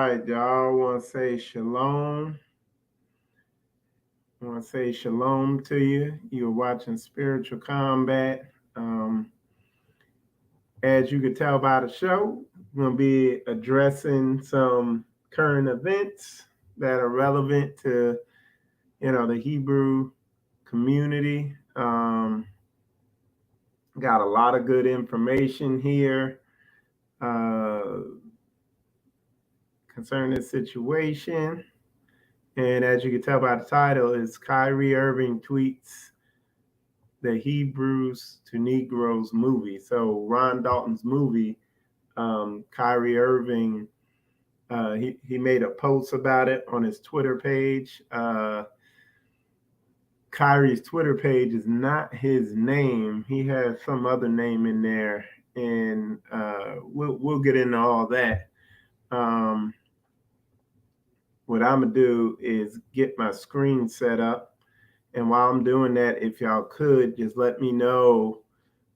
right, y'all. Want to say shalom. I want to say shalom to you. You're watching Spiritual Combat. As you could tell by the show, we're going to be addressing some current events that are relevant to, the Hebrew community. Got a lot of good information here concerning this situation. And as you can tell by the title, it's Kyrie Irving tweets the Hebrews to Negroes movie. So Ron Dalton's movie, Kyrie Irving, he made a post about it on his Twitter page. Kyrie's Twitter page is not his name. He has some other name in there, and we'll get into all that. What I'm gonna do is get my screen set up, and while I'm doing that, if y'all could just let me know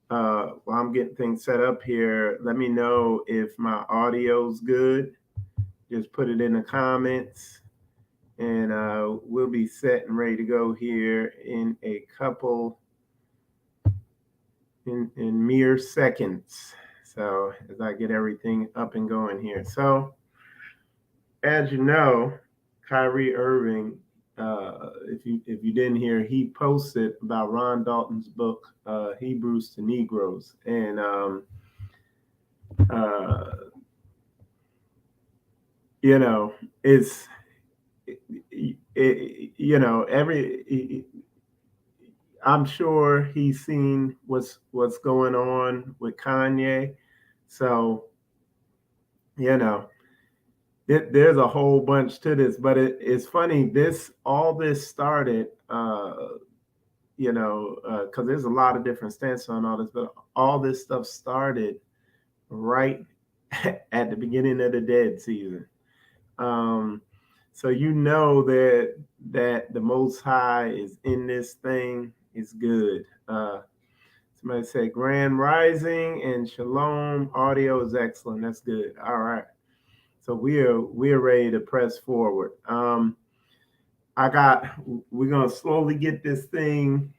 while I'm getting things set up here, let me know if my audio's good. Just put it in the comments, and we'll be set and ready to go here in a couple in mere seconds. So as I get everything up and going here. So as you know, Kyrie Irving, if you didn't hear, he posted about Ron Dalton's book, Hebrews to Negroes, and it's I'm sure he's seen what's going on with Kanye, so there's a whole bunch to this, but it's funny. All this started, because there's a lot of different stances on all this, but all this stuff started right at the beginning of the dead season. So that the Most High is in this thing. It's good. Somebody said Grand Rising and Shalom. Audio is excellent. That's good. All right. So we're ready to press forward. We're gonna slowly get this thing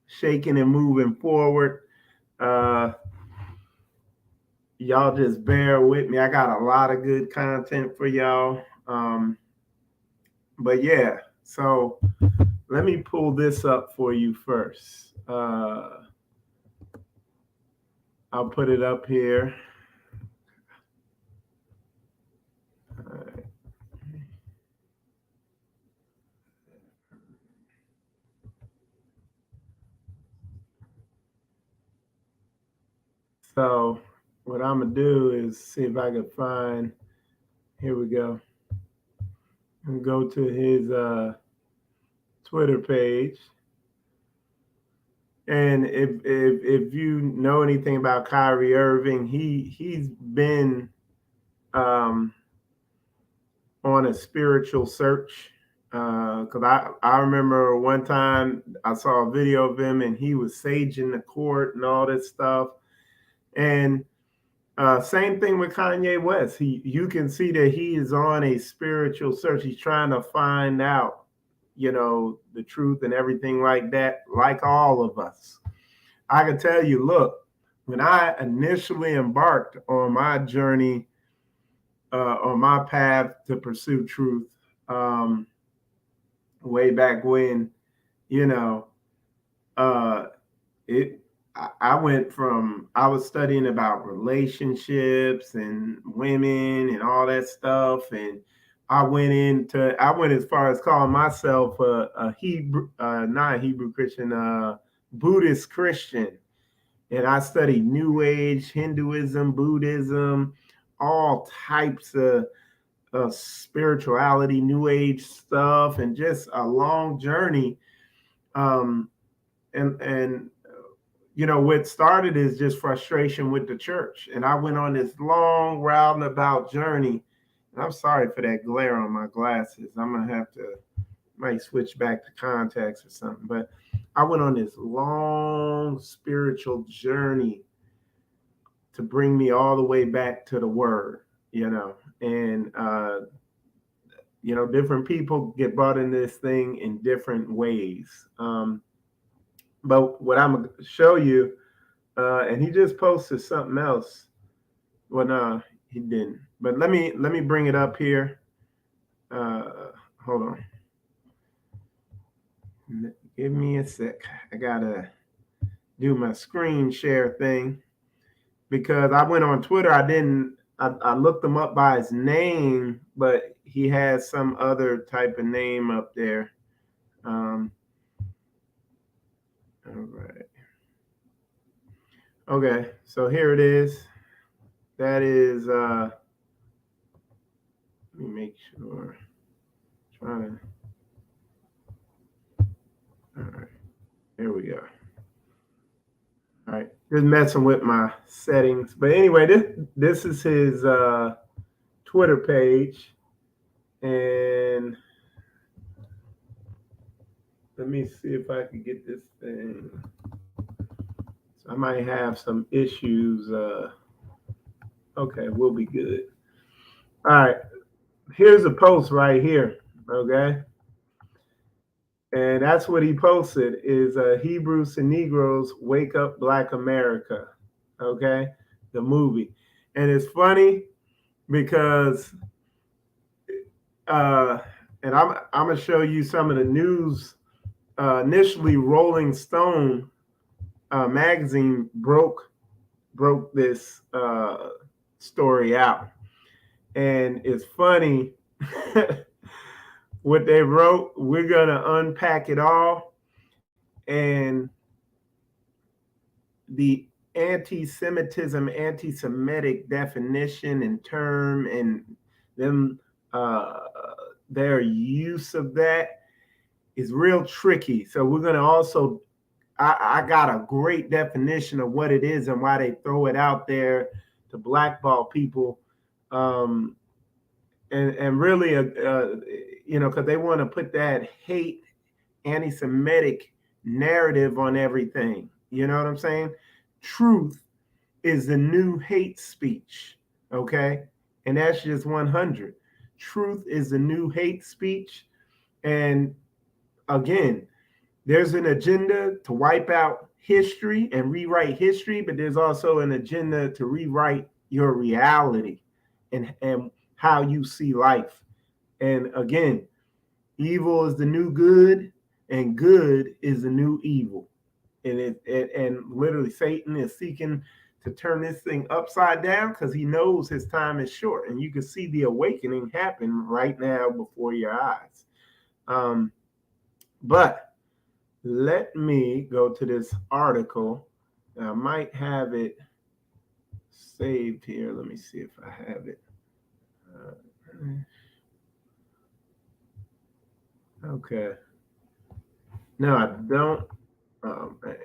shaking and moving forward. Y'all just bear with me. I got a lot of good content for y'all. But yeah, so let me pull this up for you first. I'll put it up here. All right. So what I'm gonna do is see if I can find. Here we go. And go to his Twitter page. And if you know anything about Kyrie Irving, he's been on a spiritual search. Because I remember one time I saw a video of him and he was saging the court and all this stuff. And same thing with Kanye West. You can see that he is on a spiritual search. He's trying to find out, the truth and everything like that, like all of us. I can tell you, look, when I initially embarked on my journey, on my path to pursue truth, way back when, I went from, I was studying about relationships and women and all that stuff. And I went as far as calling myself a Hebrew, not a Hebrew Christian, Buddhist Christian. And I studied New Age, Hinduism, Buddhism, all types of spirituality, New Age stuff, and just a long journey. What started is just frustration with the church. And I went on this long roundabout journey. And I'm sorry for that glare on my glasses. Might switch back to contacts or something. But I went on this long spiritual journey to bring me all the way back to the word. and different people get brought in this thing in different ways. But what I'm gonna show you, and he just posted something else. Well, no, he didn't. But let me bring it up here. Hold on. Give me a sec. I gotta do my screen share thing because I went on Twitter. I looked him up by his name, but he has some other type of name up there. All right. Okay, so here it is. That is let me make sure. Trying to. All right. Here we go. All right. Just messing with my settings. But anyway, this is his Twitter page. And let me see if I can get this thing. So I might have some issues. Okay, we'll be good. All right. Here's a post right here. Okay. And that's what he posted is Hebrews and Negroes Wake Up Black America. Okay. The movie. And it's funny because and I'm gonna show you some of the news. Initially, Rolling Stone magazine broke this story out, and it's funny what they wrote. We're gonna unpack it all, and the anti-Semitism, anti-Semitic definition and term, and them their use of that is real tricky. So we're going to also, I got a great definition of what it is and why they throw it out there to blackball people. And really, because they want to put that hate, anti-Semitic narrative on everything. You know what I'm saying? Truth is the new hate speech. Okay. And that's just 100. Truth is the new hate speech. And again, there's an agenda to wipe out history and rewrite history, but there's also an agenda to rewrite your reality and how you see life. And again, evil is the new good, and good is the new evil. And and literally Satan is seeking to turn this thing upside down because he knows his time is short. And you can see the awakening happen right now before your eyes. But let me go to this article. I might have it saved here. Let me see if I have it. Okay. No, I don't. Oh, man.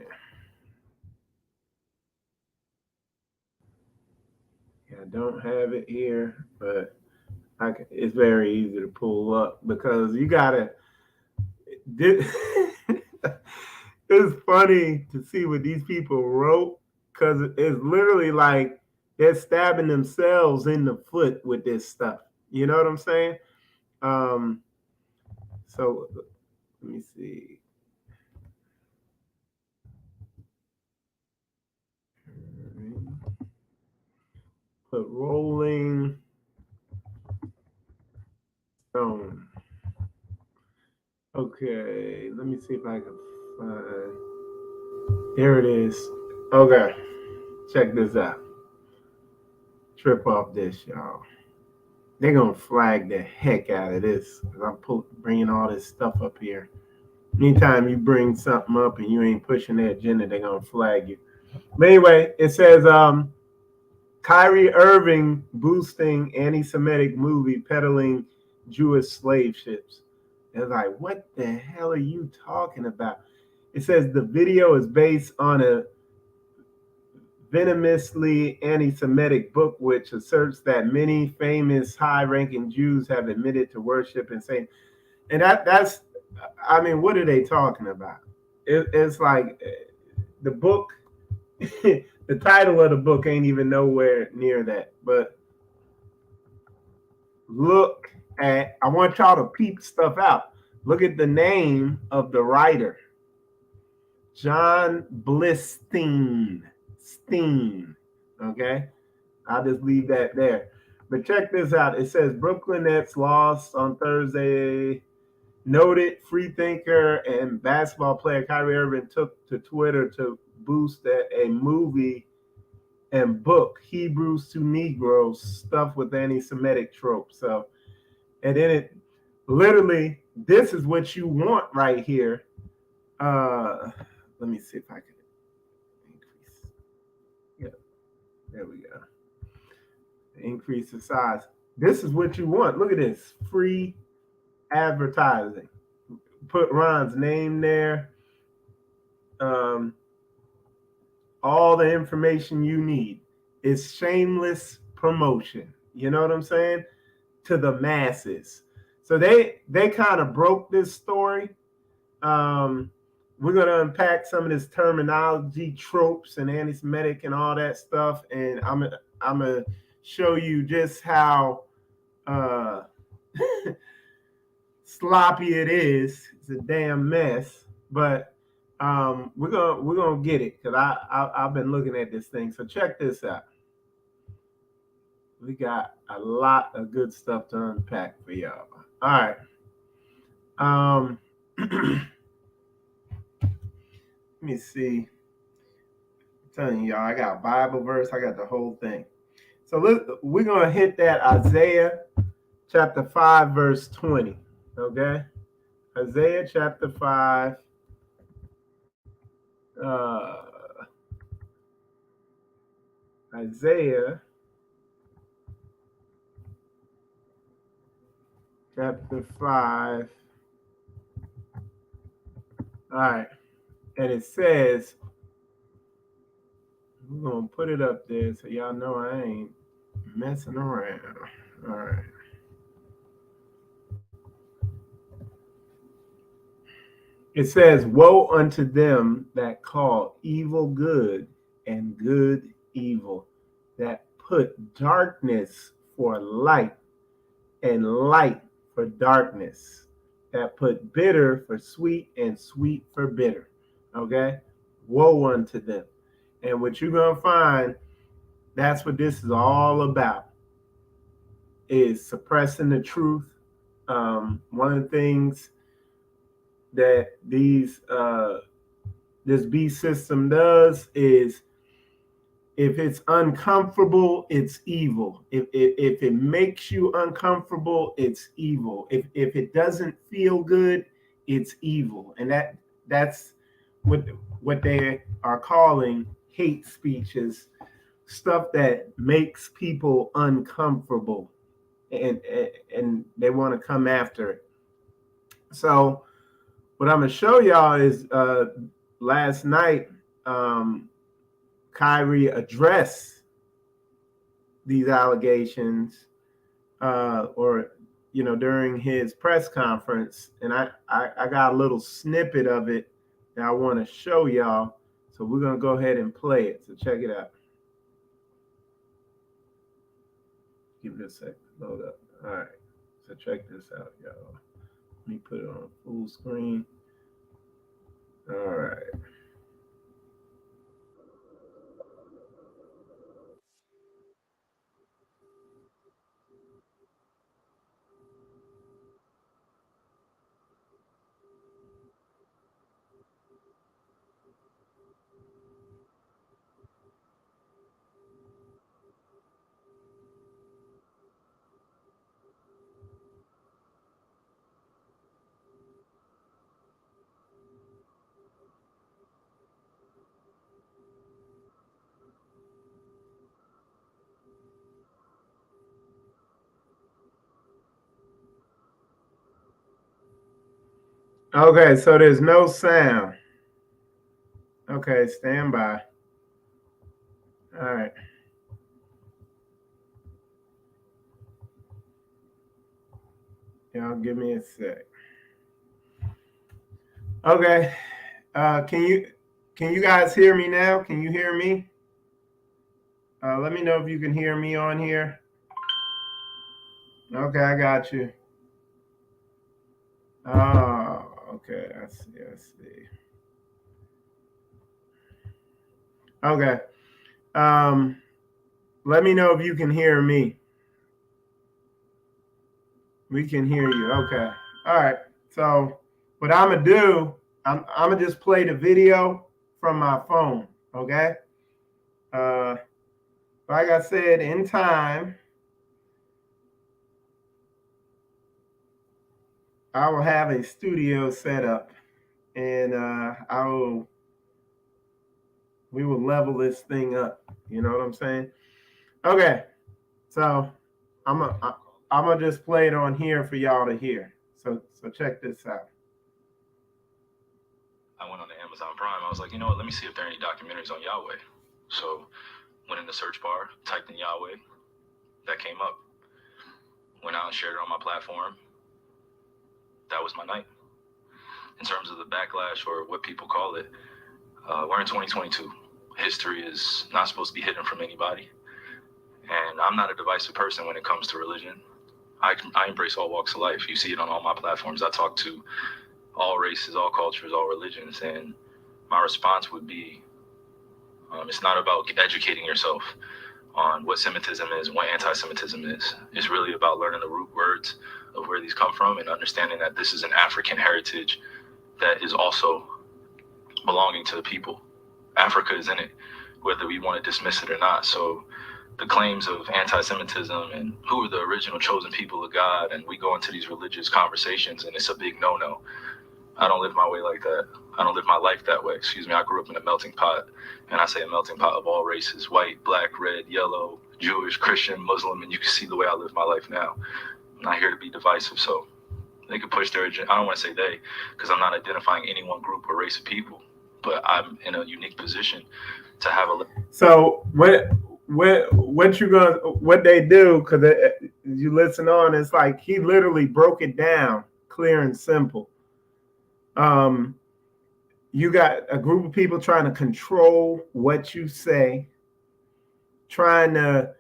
Yeah, I don't have it here, but it's very easy to pull up because you gotta. It's funny to see what these people wrote because it's literally like they're stabbing themselves in the foot with this stuff. You know what I'm saying? So let me see. Put Rolling Stone. Okay, let me see if I can find. There it is. Okay, check this out. Trip off this, y'all. They're gonna flag the heck out of this because I'm bringing all this stuff up here. Anytime you bring something up and you ain't pushing their agenda, they're gonna flag you. But anyway, it says Kyrie Irving boosting anti-Semitic movie peddling Jewish slave ships. It's like, what the hell are you talking about? It says the video is based on a venomously anti-Semitic book which asserts that many famous high-ranking Jews have admitted to worship and Satan. And that's, I mean, what are they talking about? It's like the book, the title of the book ain't even nowhere near that. But look at, I want y'all to peep stuff out. Look at the name of the writer. John Blistein. Okay? I'll just leave that there. But check this out. It says Brooklyn Nets lost on Thursday. Noted free thinker and basketball player Kyrie Irving took to Twitter to boost a movie and book, Hebrews to Negroes, stuff with anti-Semitic tropes. So, and then it literally, this is what you want right here. Let me see if I can increase. Yeah, there we go. Increase the size. This is what you want. Look at this. Free advertising. Put Ron's name there. All the information you need. It's shameless promotion. You know what I'm saying? To the masses. So they kind of broke this story. We're going to unpack some of this terminology, tropes, and anti-Semitic and all that stuff. And I'm going to show you just how sloppy it is. It's a damn mess. But we're gonna get it, because I've been looking at this thing. So check this out. We got a lot of good stuff to unpack for y'all. All right. Let me see. I'm telling y'all, I got a Bible verse. I got the whole thing. So we're gonna hit that Isaiah chapter 5, verse 20. Okay, Isaiah chapter 5. Isaiah chapter 5. All right. And it says, we're going to put it up there so y'all know I ain't messing around. All right. It says, woe unto them that call evil good and good evil, that put darkness for light and light for darkness, that put bitter for sweet and sweet for bitter. Okay? Woe unto them. And what you're going to find, that's what this is all about, is suppressing the truth. One of the things that this beast system does is, if it's uncomfortable, it's evil. If it makes you uncomfortable, it's evil. If it doesn't feel good, it's evil. And that's what they are calling hate speeches, stuff that makes people uncomfortable, and they want to come after it. So what I'm gonna show y'all is last night Kyrie addressed these allegations, during his press conference, and I got a little snippet of it that I want to show y'all. So we're gonna go ahead and play it. So check it out. Give it a second. Load up. All right. So check this out, y'all. Let me put it on full screen. All right. Okay, so there's no sound. Okay, stand by. All right. Y'all give me a sec. Okay. Can you guys hear me now? Can you hear me? Let me know if you can hear me on here. Okay, I got you. Oh, okay. I see. I see. Okay. Um, Let me know if you can hear me. We can hear you. Okay. All right. So what I'm gonna do, I'm gonna just play the video from my phone. Okay. Uh, like I said, in time, I will have a studio set up, and we will level this thing up. You know what I'm saying? Okay. So I'm a, I, I'm gonna just play it on here for y'all to hear. So check this out. I went on the Amazon Prime. I was like, you know what? Let me see if there are any documentaries on Yahweh. So went in the search bar, typed in Yahweh. That came up. Went out and shared it on my platform. That was my night. In terms of the backlash, or what people call it, we're in 2022. History is not supposed to be hidden from anybody. And I'm not a divisive person when it comes to religion. I embrace all walks of life. You see it on all my platforms. I talk to all races, all cultures, all religions. And my response would be, it's not about educating yourself on what Semitism is and what anti-Semitism is. It's really about learning the root words of where these come from and understanding that this is an African heritage that is also belonging to the people. Africa is in it, whether we want to dismiss it or not. So the claims of anti-Semitism and who are the original chosen people of God, and we go into these religious conversations, and it's a big no-no. I don't live my way like that. I don't live my life that way. Excuse me. I grew up in a melting pot, and I say a melting pot of all races: white, black, red, yellow, Jewish, Christian, Muslim, and you can see the way I live my life now. I'm not here to be divisive, so they can push their agenda. I don't want to say they, because I'm not identifying any one group or race of people, but I'm in a unique position to have a. So what they do, because you listen on, it's like he literally broke it down clear and simple. You got a group of people trying to control what you say, trying to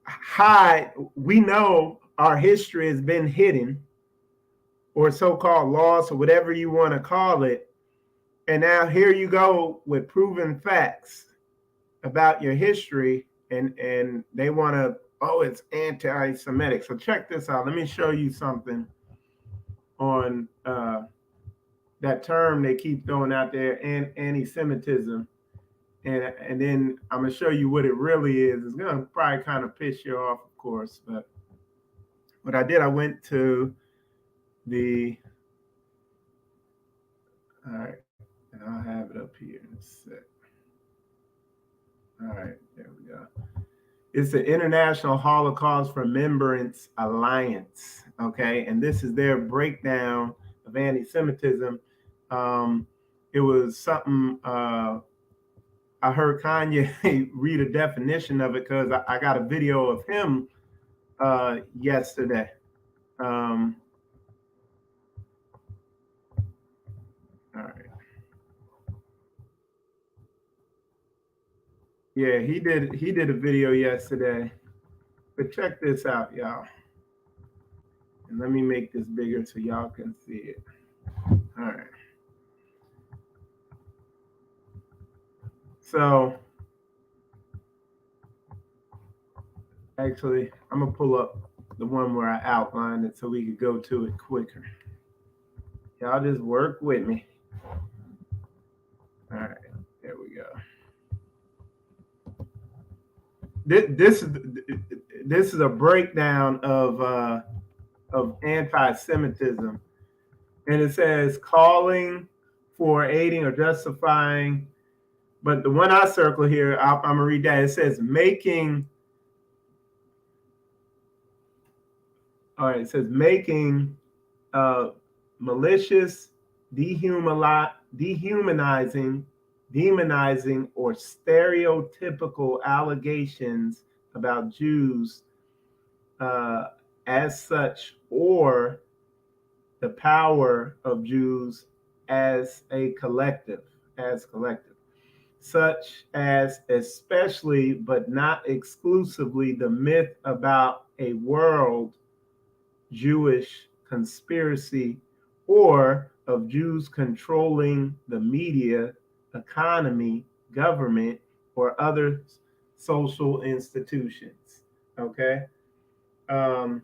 hide. We know our history has been hidden, or so-called lost, or whatever you want to call it. And now here you go with proven facts about your history, and they want to, oh, it's anti-Semitic. So check this out. Let me show you something on that term they keep throwing out there, anti-Semitism. And then I'm gonna show you what it really is. It's gonna probably kind of piss you off, of course, but what I did, I went to the, all right, and I'll have it up here in a sec. All right, there we go. It's the International Holocaust Remembrance Alliance, okay? And this is their breakdown of anti-Semitism. It was something, I heard Kanye read a definition of it, because I got a video of him yesterday. All right. Yeah, he did a video yesterday. But check this out, y'all. And let me make this bigger so y'all can see it. All right. So actually, I'm gonna pull up the one where I outlined it so we could go to it quicker. Y'all just work with me. All right, there we go. This is a breakdown of anti-Semitism, and it says calling for aiding or justifying. But the one I circle here, I'm gonna read that. It says making. All right, it says making malicious, dehumanizing, demonizing, or stereotypical allegations about Jews as such, or the power of Jews as a collective, such as especially but not exclusively the myth about a world Jewish conspiracy or of Jews controlling the media, economy, government, or other social institutions. Okay. Um,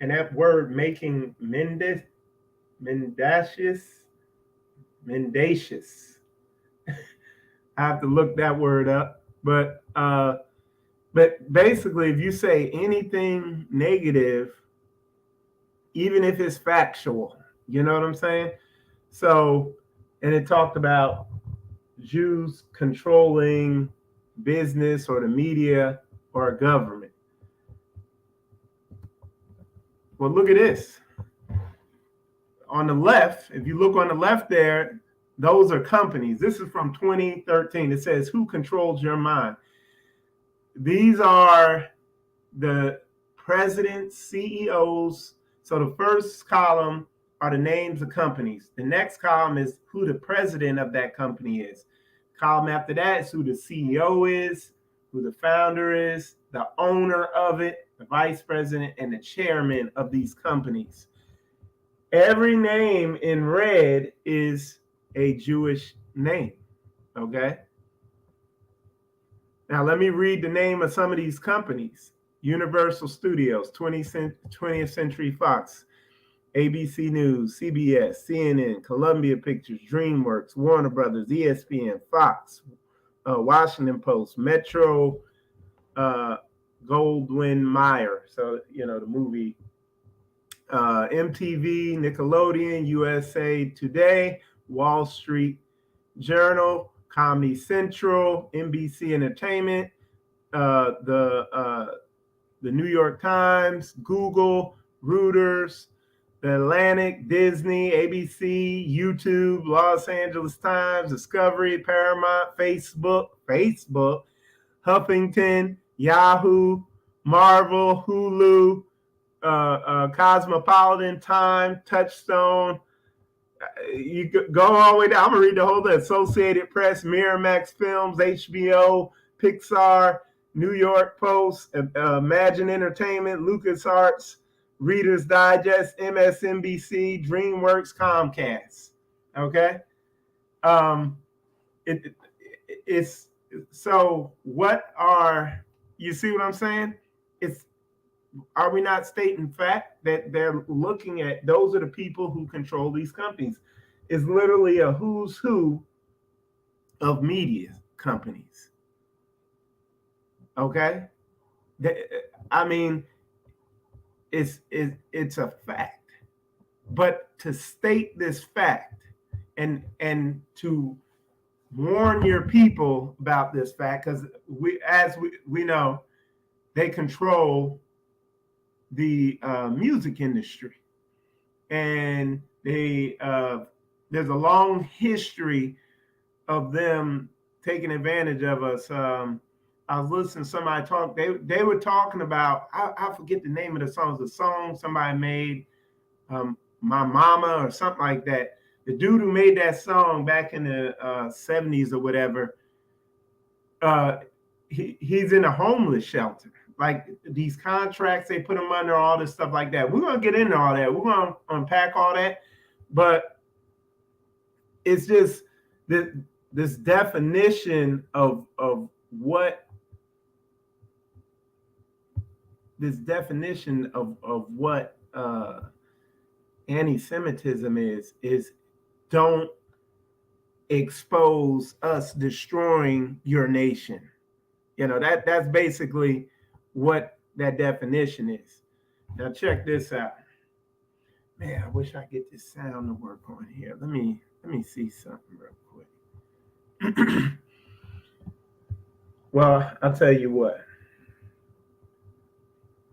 and that word making mendacious, mendacious. I have to look that word up. But basically, if you say anything negative, even if it's factual, you know what I'm saying? So, and it talked about Jews controlling business or the media or a government. Well, look at this. On the left, if you look on the left there, those are companies. This is from 2013. It says, who controls your mind? These are the presidents, CEOs. So the first column are the names of companies. The next column is who the president of that company is. Column after that is who the CEO is, who the founder is, the owner of it, the vice president, and the chairman of these companies. Every name in red is a Jewish name. Okay. Now let me read the name of some of these companies. Universal Studios, 20th Century Fox, ABC News, CBS, CNN, Columbia Pictures, DreamWorks, Warner Brothers, ESPN, Fox, Washington Post, Metro, Goldwyn Mayer. So, you know, the movie, MTV, Nickelodeon, USA Today, Wall Street Journal, Comedy Central, NBC Entertainment, the New York Times, Google, Reuters, the Atlantic, Disney, ABC, YouTube, Los Angeles Times, Discovery, Paramount, Facebook, Huffington, Yahoo, Marvel, Hulu, Cosmopolitan, Time, Touchstone. You go all the way down. I'm gonna read the whole list. Associated Press, Miramax Films, HBO, Pixar, New York Post, Imagine Entertainment, LucasArts, Reader's Digest, MSNBC, DreamWorks, Comcast. Okay. It's so what are you see what I'm saying? It's Are we not stating fact that they're looking at those are the people who control these companies? It's literally a who's who of media companies. Okay, I mean, it's a fact. But to state this fact and to warn your people about this fact, because we know, they control the music industry, and there's a long history of them taking advantage of us. I was listening to somebody talk. They were talking about, I forget the name of the song. The song somebody made, My Mama or something like that. The dude who made that song back in the 70s or whatever, he's in a homeless shelter. Like these contracts, they put him under, all this stuff like that. We're going to get into all that. We're going to unpack all that. But it's just this definition of what anti-Semitism is don't expose us destroying your nation. You know, that's basically what that definition is. Now check this out. Man, I wish I could get this sound to work on here. Let me see something real quick. Well, I'll tell you what.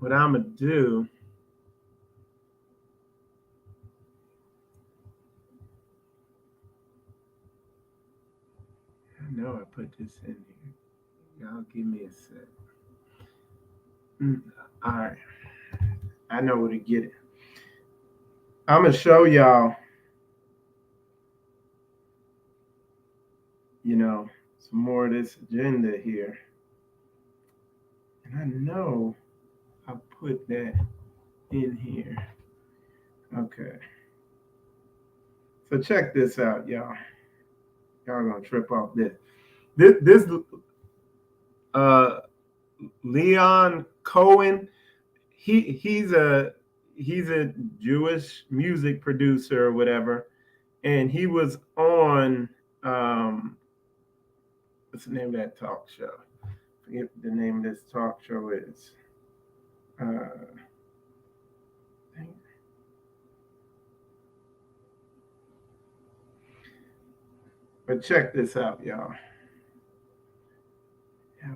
What I'm gonna do. I know I put this in here. Y'all give me a sec. All right. I know where to get it. I'm gonna show y'all, you know, some more of this agenda here. And I know I put that in here. Okay. So check this out, y'all. Y'all gonna trip off this. This uh Leon Cohen, he's a Jewish music producer or whatever, and he was on what's the name of that talk show? I forget what the name of this talk show is. But check this out, y'all. I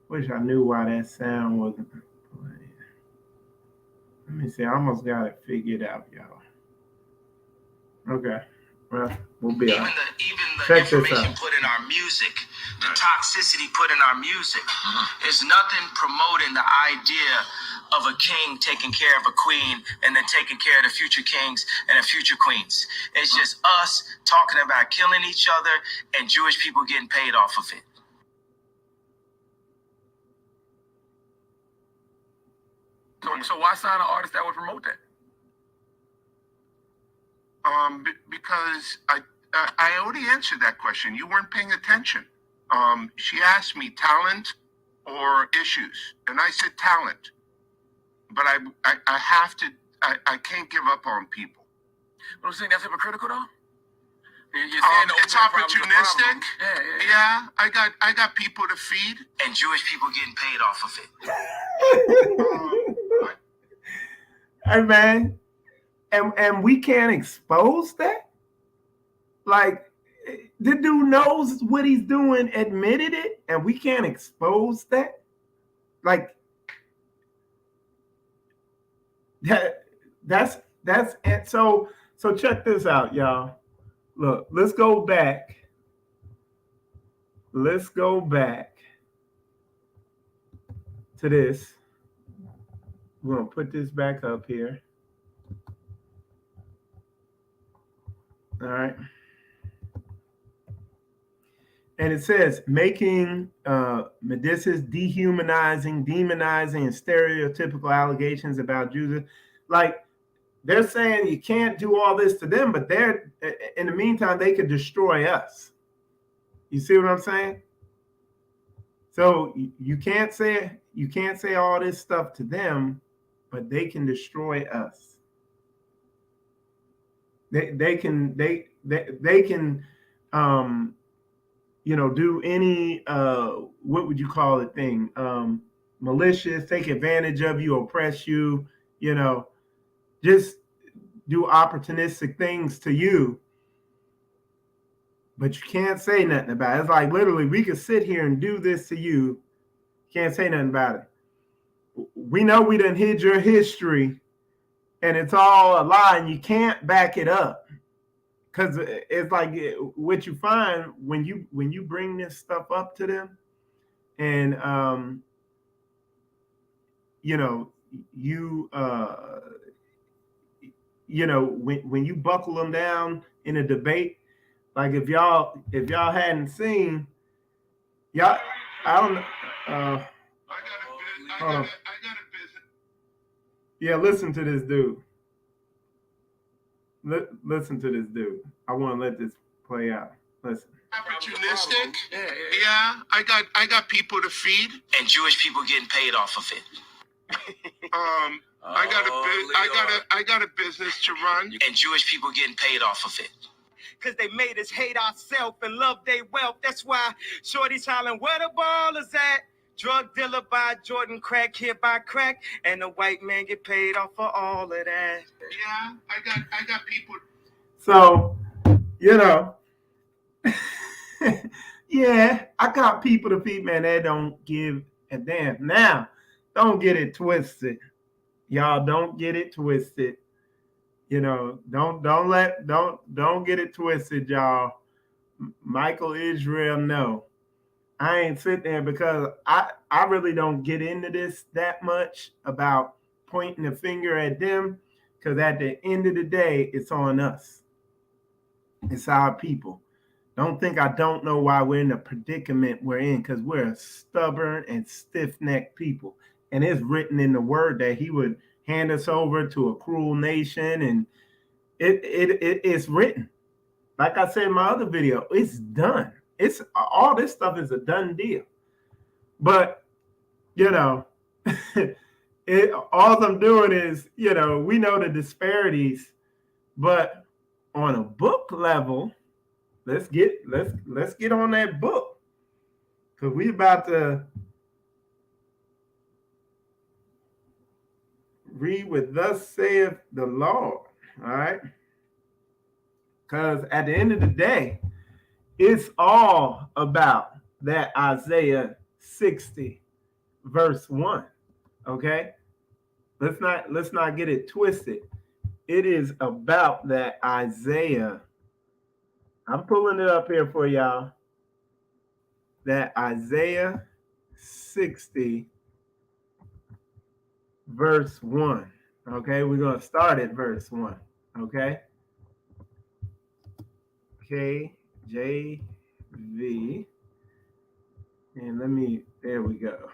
wish I knew why that sound wasn't playing. Let me see. I almost got it figured out, y'all. Okay. Well, we'll be all right. Even the information put in our music, the toxicity put in our music, is nothing promoting the idea of a king taking care of a queen and then taking care of the future kings and the future queens. It's just us talking about killing each other and Jewish people getting paid off of it. So why sign an artist that would promote that? Because I already answered that question. You weren't paying attention. She asked me talent or issues, and I said talent. But I have to. I can't give up on people. But I'm saying that's hypocritical, though. It's opportunistic. Yeah. I got people to feed, and Jewish people getting paid off of it. Hey man, and we can't expose that. Like the dude knows what he's doing, admitted it, and we can't expose that. Like that's it. So check this out, y'all. Look, let's go back. Let's go back to this. We're gonna put this back up here. All right. And it says making Medici's dehumanizing, demonizing, and stereotypical allegations about Jews. Like they're saying you can't do all this to them, but they're in the meantime they could destroy us. You see what I'm saying? So you can't say all this stuff to them, but they can destroy us. They can do any what would you call it thing, malicious, take advantage of you, oppress you, just do opportunistic things to you, but you can't say nothing about it. It's like literally we could sit here and do this to you, can't say nothing about it. We know we done hid your history and it's all a lie and you can't back it up. Because it's like what you find when you bring this stuff up to them, and when you buckle them down in a debate, like if y'all hadn't seen, y'all, I don't know. I got a business. Yeah, listen to this dude. Listen to this dude. I want to let this play out. Listen. Opportunistic. Yeah. I got people to feed, and Jewish people getting paid off of it. I got a business to run, and Jewish people getting paid off of it. Cause they made us hate ourselves and love their wealth. That's why Shorty's hollering, where the ball is at? Drug dealer by Jordan, crack here by crack, and the white man get paid off for all of that. Yeah, I got people. So, yeah, I got people to feed, man. They don't give a damn. Now, don't get it twisted, y'all. Don't get it twisted. Don't get it twisted, y'all. Michael Israel, no. I ain't sitting there because I really don't get into this that much about pointing the finger at them, because at the end of the day, it's on us. It's our people. Don't think I don't know why we're in the predicament we're in, because we're a stubborn and stiff-necked people. And it's written in the word that he would hand us over to a cruel nation, and it's written. Like I said in my other video, it's done. It's all this stuff is a done deal. But all I'm doing is, we know the disparities, but on a book level, let's get on that book, because we about to read what thus saith the Lord. All right, because at the end of the day, it's all about that Isaiah 60 verse 1. Okay, let's not get it twisted. It is about that Isaiah. I'm pulling it up here for y'all. That Isaiah 60 verse 1. Okay, we're going to start at verse 1. Okay, KJV. And there we go.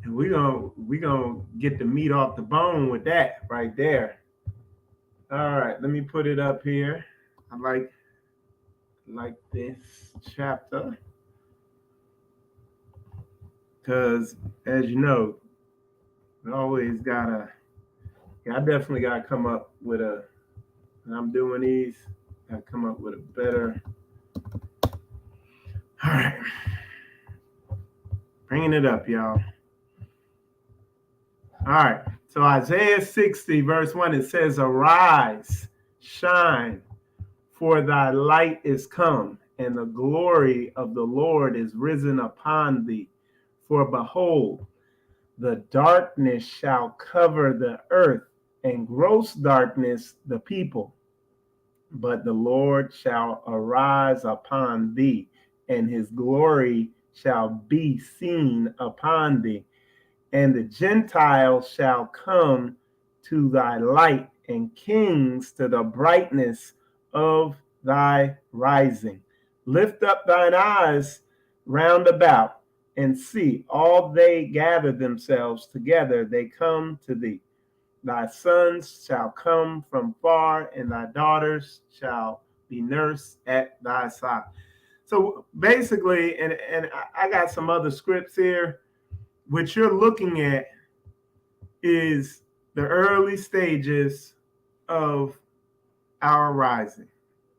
And we're gonna get the meat off the bone with that right there. All right, let me put it up here. I like this chapter, because as you know, I definitely gotta come up with when I'm doing these, I come up with a better. All right, bringing it up, y'all. All right, so Isaiah 60 verse 1, it says, "Arise, shine, for thy light is come, and the glory of the Lord is risen upon thee. For behold, the darkness shall cover the earth, and gross darkness the people. But the Lord shall arise upon thee, and his glory shall be seen upon thee. And the Gentiles shall come to thy light, and kings to the brightness of thy rising. Lift up thine eyes round about, and see, all they gather themselves together, they come to thee. Thy sons shall come from far, and thy daughters shall be nursed at thy side." So basically, and I got some other scripts here. What you're looking at is the early stages of our rising,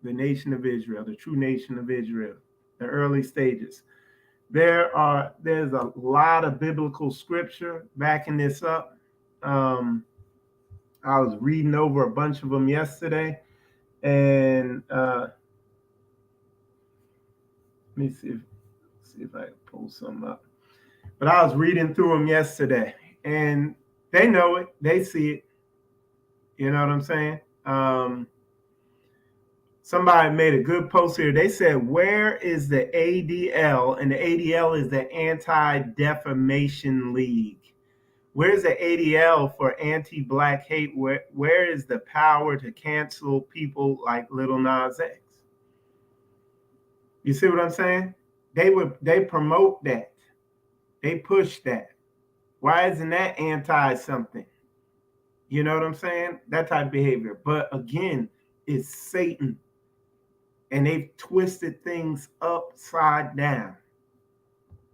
the nation of Israel, the true nation of Israel, the early stages. There's a lot of biblical scripture backing this up. I was reading over a bunch of them yesterday, and let me see if I can pull some up. But I was reading through them yesterday, and they know it. They see it. You know what I'm saying? Somebody made a good post here. They said, "Where is the ADL?" And the ADL is the Anti-Defamation League. Where's the ADL for anti-black hate? Where is the power to cancel people like Lil Nas X? You see what I'm saying? They promote that. They push that. Why isn't that anti-something? You know what I'm saying? That type of behavior. But again, it's Satan. And they've twisted things upside down.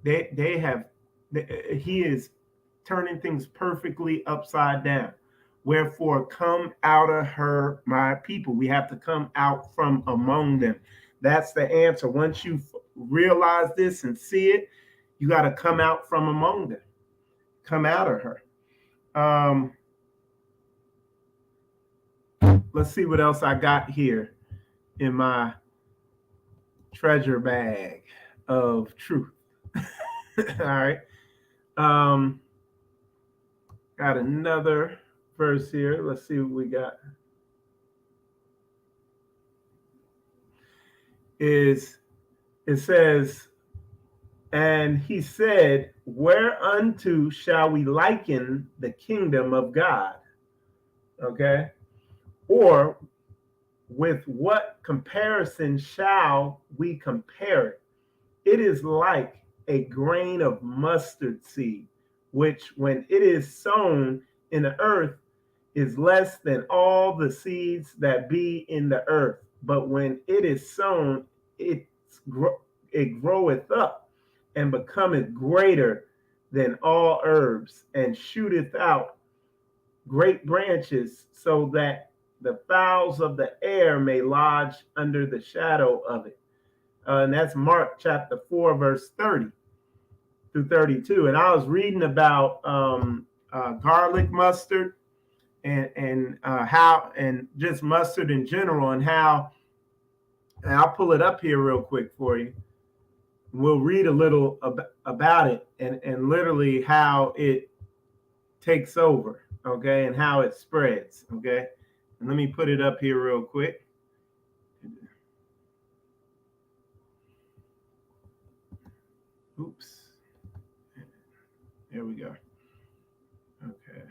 He is turning things perfectly upside down. "Wherefore, come out of her, my people." We have to come out from among them. That's the answer. Once you realize this and see it, you got to come out from among them. Come out of her. Let's see what else I got here in my treasure bag of truth. All right. Got another verse here. Let's see what we got. It says, "And he said, whereunto shall we liken the kingdom of God?" Okay. "Or with what comparison shall we compare it? It is like a grain of mustard seed, which when it is sown in the earth is less than all the seeds that be in the earth. But when it is sown, it groweth up and becometh greater than all herbs, and shooteth out great branches, so that the fowls of the air may lodge under the shadow of it. And that's Mark chapter 4, verse 30 through 32. And I was reading about garlic mustard and how, and just mustard in general, and how, and I'll pull it up here real quick for you. We'll read a little about it, and literally how it takes over, okay, and how it spreads, okay. And let me put it up here real quick. Oops. There we go. Okay.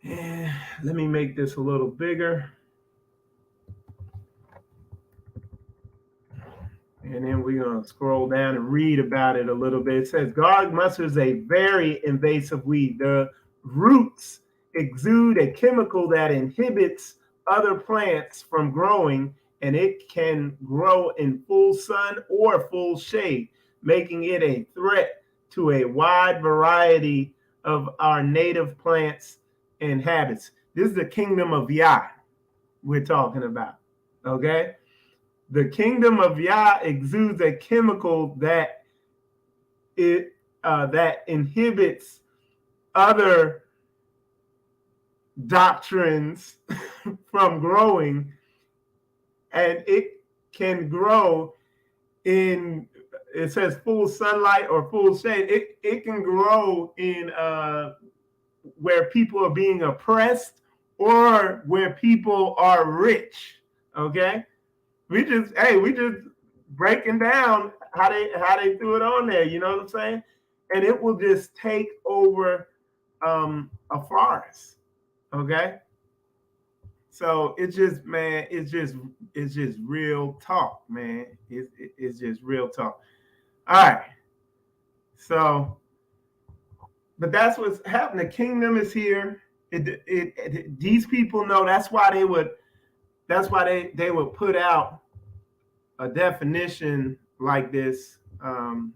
And let me make this a little bigger. And then we're going to scroll down and read about it a little bit. It says, garlic mustard is a very invasive weed. The roots exude a chemical that inhibits other plants from growing, and it can grow in full sun or full shade, making it a threat to a wide variety of our native plants and habits. This is the kingdom of Yah we're talking about, okay? The kingdom of Yah exudes a chemical that that inhibits other doctrines from growing, and it can grow in, it says full sunlight or full shade. It can grow in where people are being oppressed or where people are rich. Okay. We just breaking down how they threw it on there, you know what I'm saying? And it will just take over a forest. Okay. So it's just, man, it's just real talk, man. It's just real talk. All right. So, but that's what's happening. The kingdom is here. These people know. That's why they would put out a definition like this. All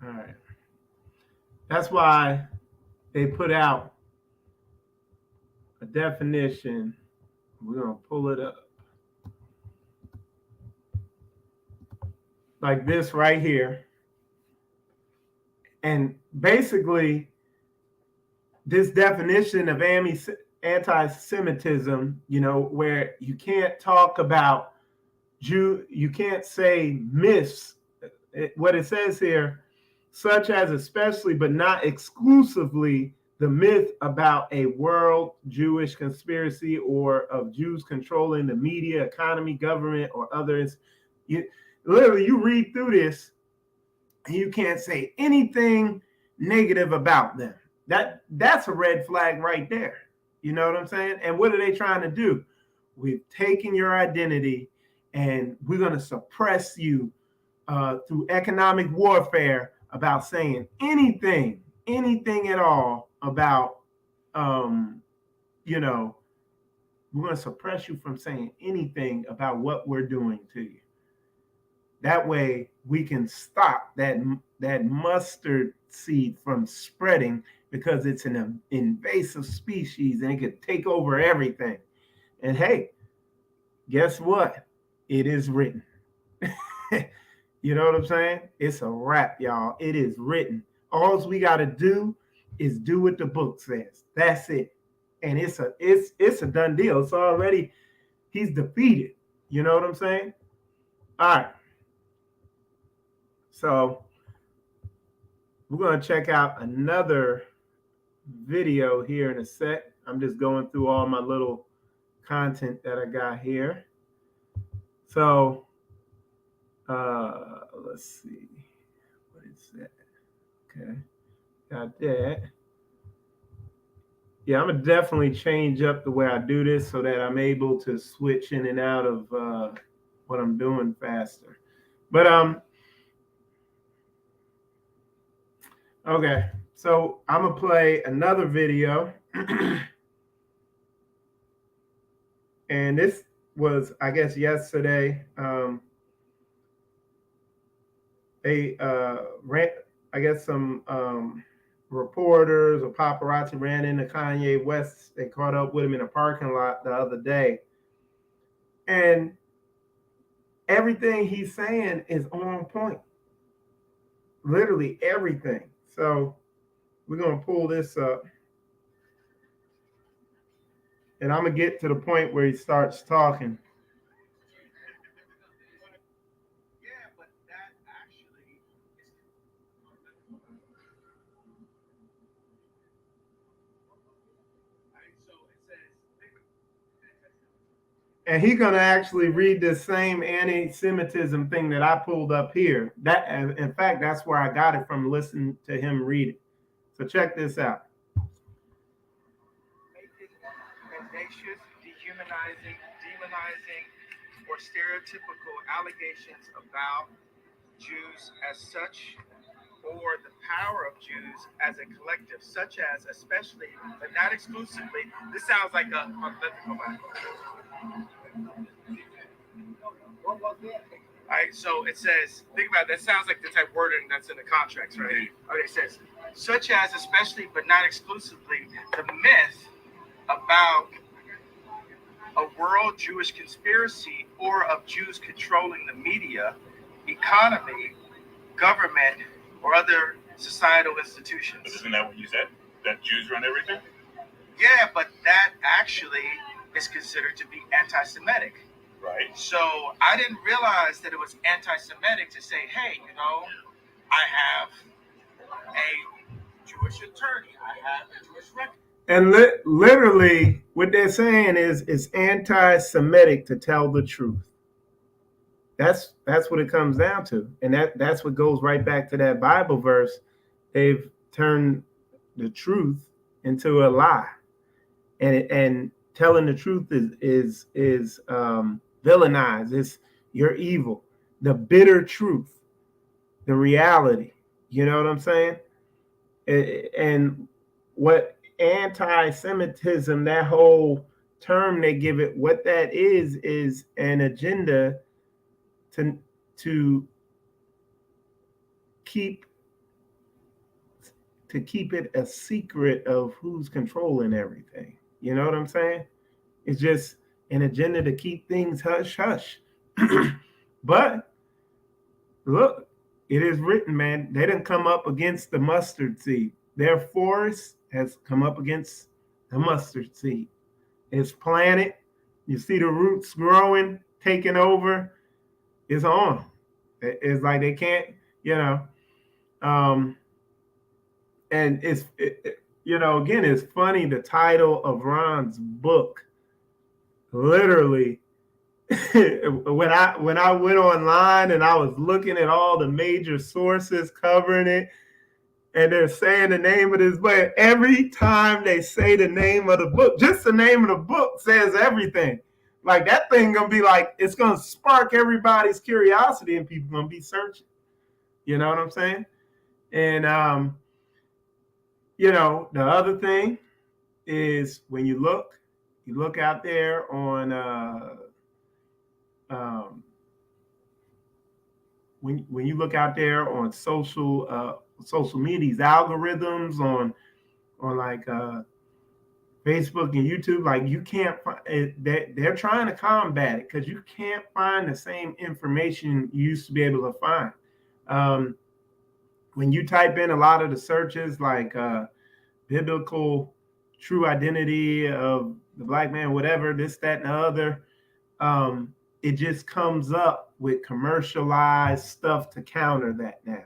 right. That's why they put out a definition. We're going to pull it up. Like this right here. And basically, this definition of anti-Semitism, you know, where you can't talk about you can't say myths. What it says here, such as especially but not exclusively the myth about a world Jewish conspiracy or of Jews controlling the media, economy, government, or others. Literally, you read through this and you can't say anything negative about them. That's a red flag right there. You know what I'm saying? And what are they trying to do? We've taken your identity and we're going to suppress you through economic warfare about saying anything at all about, you know, we're going to suppress you from saying anything about what we're doing to you. That way we can stop that mustard seed from spreading, because it's an invasive species and it could take over everything. And hey, guess what? It is written. You know what I'm saying? It's a wrap, y'all. It is written. All we got to do is do what the book says. That's it. And it's a done deal. It's already, he's defeated. You know what I'm saying? All right. So we're going to check out another video here in a sec. I'm just going through all my little content that I got here. So let's see. What is that? Okay. Got that. Yeah, I'm gonna definitely change up the way I do this so that I'm able to switch in and out of what I'm doing faster. But okay, so I'm gonna play another video, and this was, I guess, yesterday. They ran, I guess, some reporters or paparazzi ran into Kanye West. They caught up with him in a parking lot the other day, and everything he's saying is on point. Literally everything. So we're gonna pull this up, and I'm gonna get to the point where he starts talking. And he's gonna actually read the same anti-Semitism thing that I pulled up here. That, in fact, that's where I got it from, listening to him read it. So check this out. Mendacious, dehumanizing, demonizing, or stereotypical allegations about Jews as such, or the power of Jews as a collective, such as, especially, but not exclusively. This sounds like a. Let me go back. All right, so it says, think about it, that sounds like the type of wording that's in the contracts, right? Okay, it says, such as, especially, but not exclusively, the myth about a world Jewish conspiracy or of Jews controlling the media, economy, government, or other societal institutions. But isn't that what you said? That Jews run everything? Yeah, but that actually is considered to be anti-Semitic. Right. So I didn't realize that it was anti-Semitic to say, hey, you know, I have a Jewish attorney, I have a Jewish record. And literally, what they're saying is it's anti-Semitic to tell the truth. That's what it comes down to, and that's what goes right back to that Bible verse. They've turned the truth into a lie, and telling the truth is villainized. It's you're evil, the bitter truth, the reality. You know what I'm saying? And what anti-Semitism, that whole term they give it, what that is an agenda to keep it a secret of who's controlling everything. You know what I'm saying? It's just an agenda to keep things hush hush. But look, it is written, man. They didn't come up against the mustard seed. Their forest has come up against the mustard seed. It's planted. You see the roots growing, taking over. It's on. It's like they can't, you know. And it's, again, it's funny. The title of Ron's book, literally, when I went online and I was looking at all the major sources covering it, and they're saying the name of this book, every time they say the name of the book, just the name of the book says everything. Like that thing gonna be like, it's gonna spark everybody's curiosity and people gonna be searching. You know what I'm saying? And the other thing is when you look out there on when you look out there on social media's algorithms on like Facebook and YouTube, like you can't find it. They're trying to combat it because you can't find the same information you used to be able to find. When you type in a lot of the searches like biblical true identity of the black man, whatever, this, that, and the other, it just comes up with commercialized stuff to counter that now.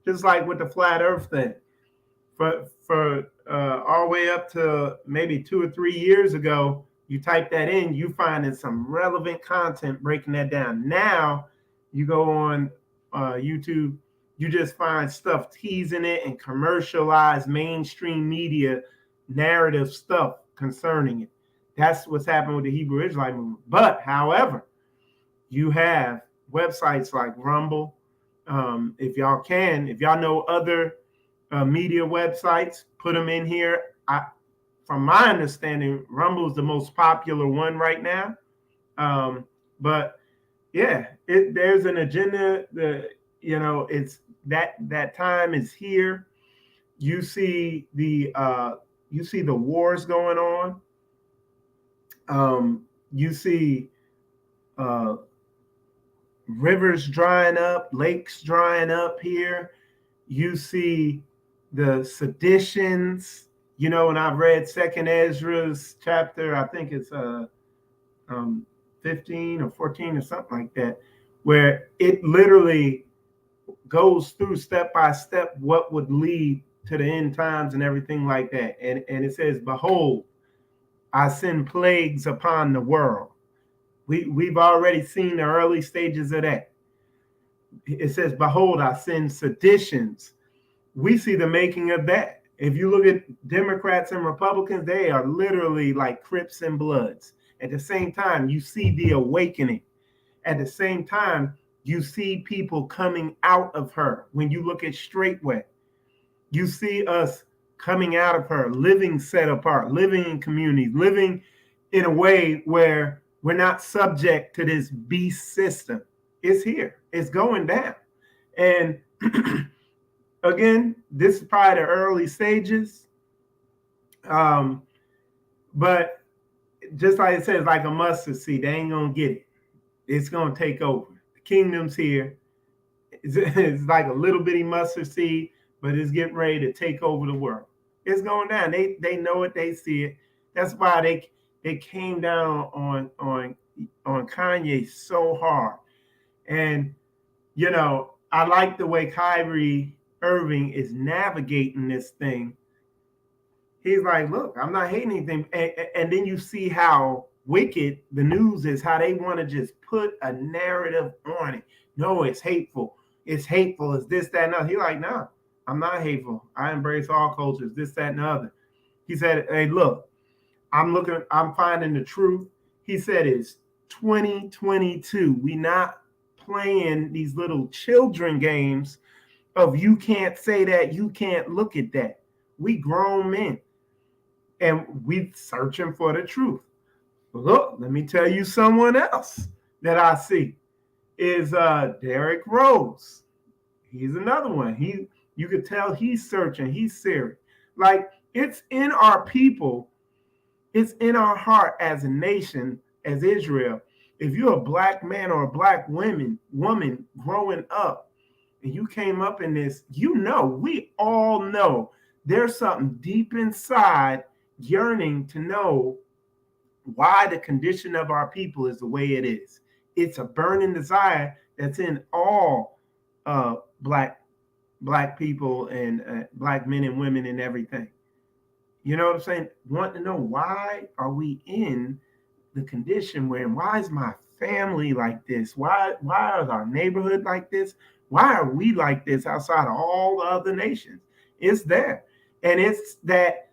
Just like with the flat earth thing. For all the way up to maybe 2 or 3 years ago, you type that in, you finding some relevant content breaking that down. Now you go on YouTube, you just find stuff teasing it and commercialized mainstream media narrative stuff concerning it. That's what's happened with the Hebrew Israelite movement. But however, you have websites like Rumble. If y'all know other media websites, put them in here. From my understanding, Rumble is the most popular one right now. But yeah, there's an agenda. It's that time is here. You see the wars going on. You see rivers drying up, lakes drying up here. You see the seditions, and I've read Second Ezra's chapter, I think it's 15 or 14 or something like that, where it literally goes through step by step what would lead to the end times and everything like that. And it says, behold, I send plagues upon the world. We've already seen the early stages of that. It says, behold, I send seditions. We see the making of that. If you look at Democrats and Republicans, they are literally like Crips and Bloods. At the same time, you see the awakening. At the same time, you see people coming out of her. When you look at Straightway, you see us coming out of her, living set apart, living in communities, living in a way where we're not subject to this beast system. It's here. It's going down. And again, this is probably the early stages. But just like it says, like a mustard seed, they ain't going to get it. It's going to take over. The kingdom's here. It's like a little bitty mustard seed, but it's getting ready to take over the world. It's going down. They know it. They see it. That's why they came down on Kanye so hard. And, I like the way Kyrie Irving is navigating this thing. He's like, look, I'm not hating anything. And then you see how wicked the news is, how they want to just put a narrative on it. No, it's hateful. It's hateful. It's this, that, and other. He's like, no, I'm not hateful. I embrace all cultures, this, that, and the other. He said, hey, look, I'm finding the truth. He said, it's 2022. We not playing these little children games of you can't say that, you can't look at that. We grown men and we searching for the truth. Look, let me tell you someone else that I see is Derrick Rose. He's another one. You could tell he's searching, he's serious. Like, it's in our people, it's in our heart as a nation, as Israel. If you're a black man or a black woman growing up and you came up in this, we all know there's something deep inside yearning to know why the condition of our people is the way it is. It's a burning desire that's in all black people and black men and women and everything. You know what I'm saying? Want to know, why are we in the condition we're in? Why is my family like this? Why is our neighborhood like this? Why are we like this outside of all the other nations? It's there. And it's that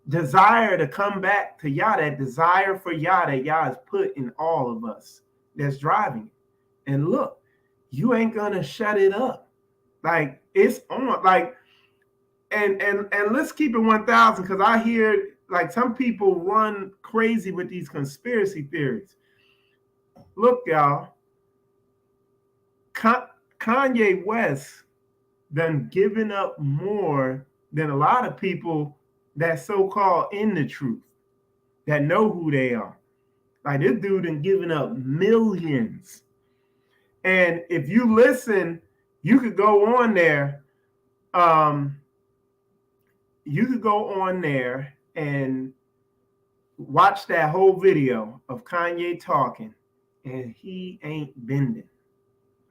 desire to come back to Yah, that desire for Yah that Yah has put in all of us that's driving it. And look, you ain't gonna shut it up. Like, it's on. Like, and let's keep it 1,000, because I hear like some people run crazy with these conspiracy theories. Look, y'all, Kanye West done given up more than a lot of people that so-called in the truth, that know who they are. Like, this dude done given up millions. And if you listen, you could go on there. You could go on there and watch that whole video of Kanye talking, and he ain't bending.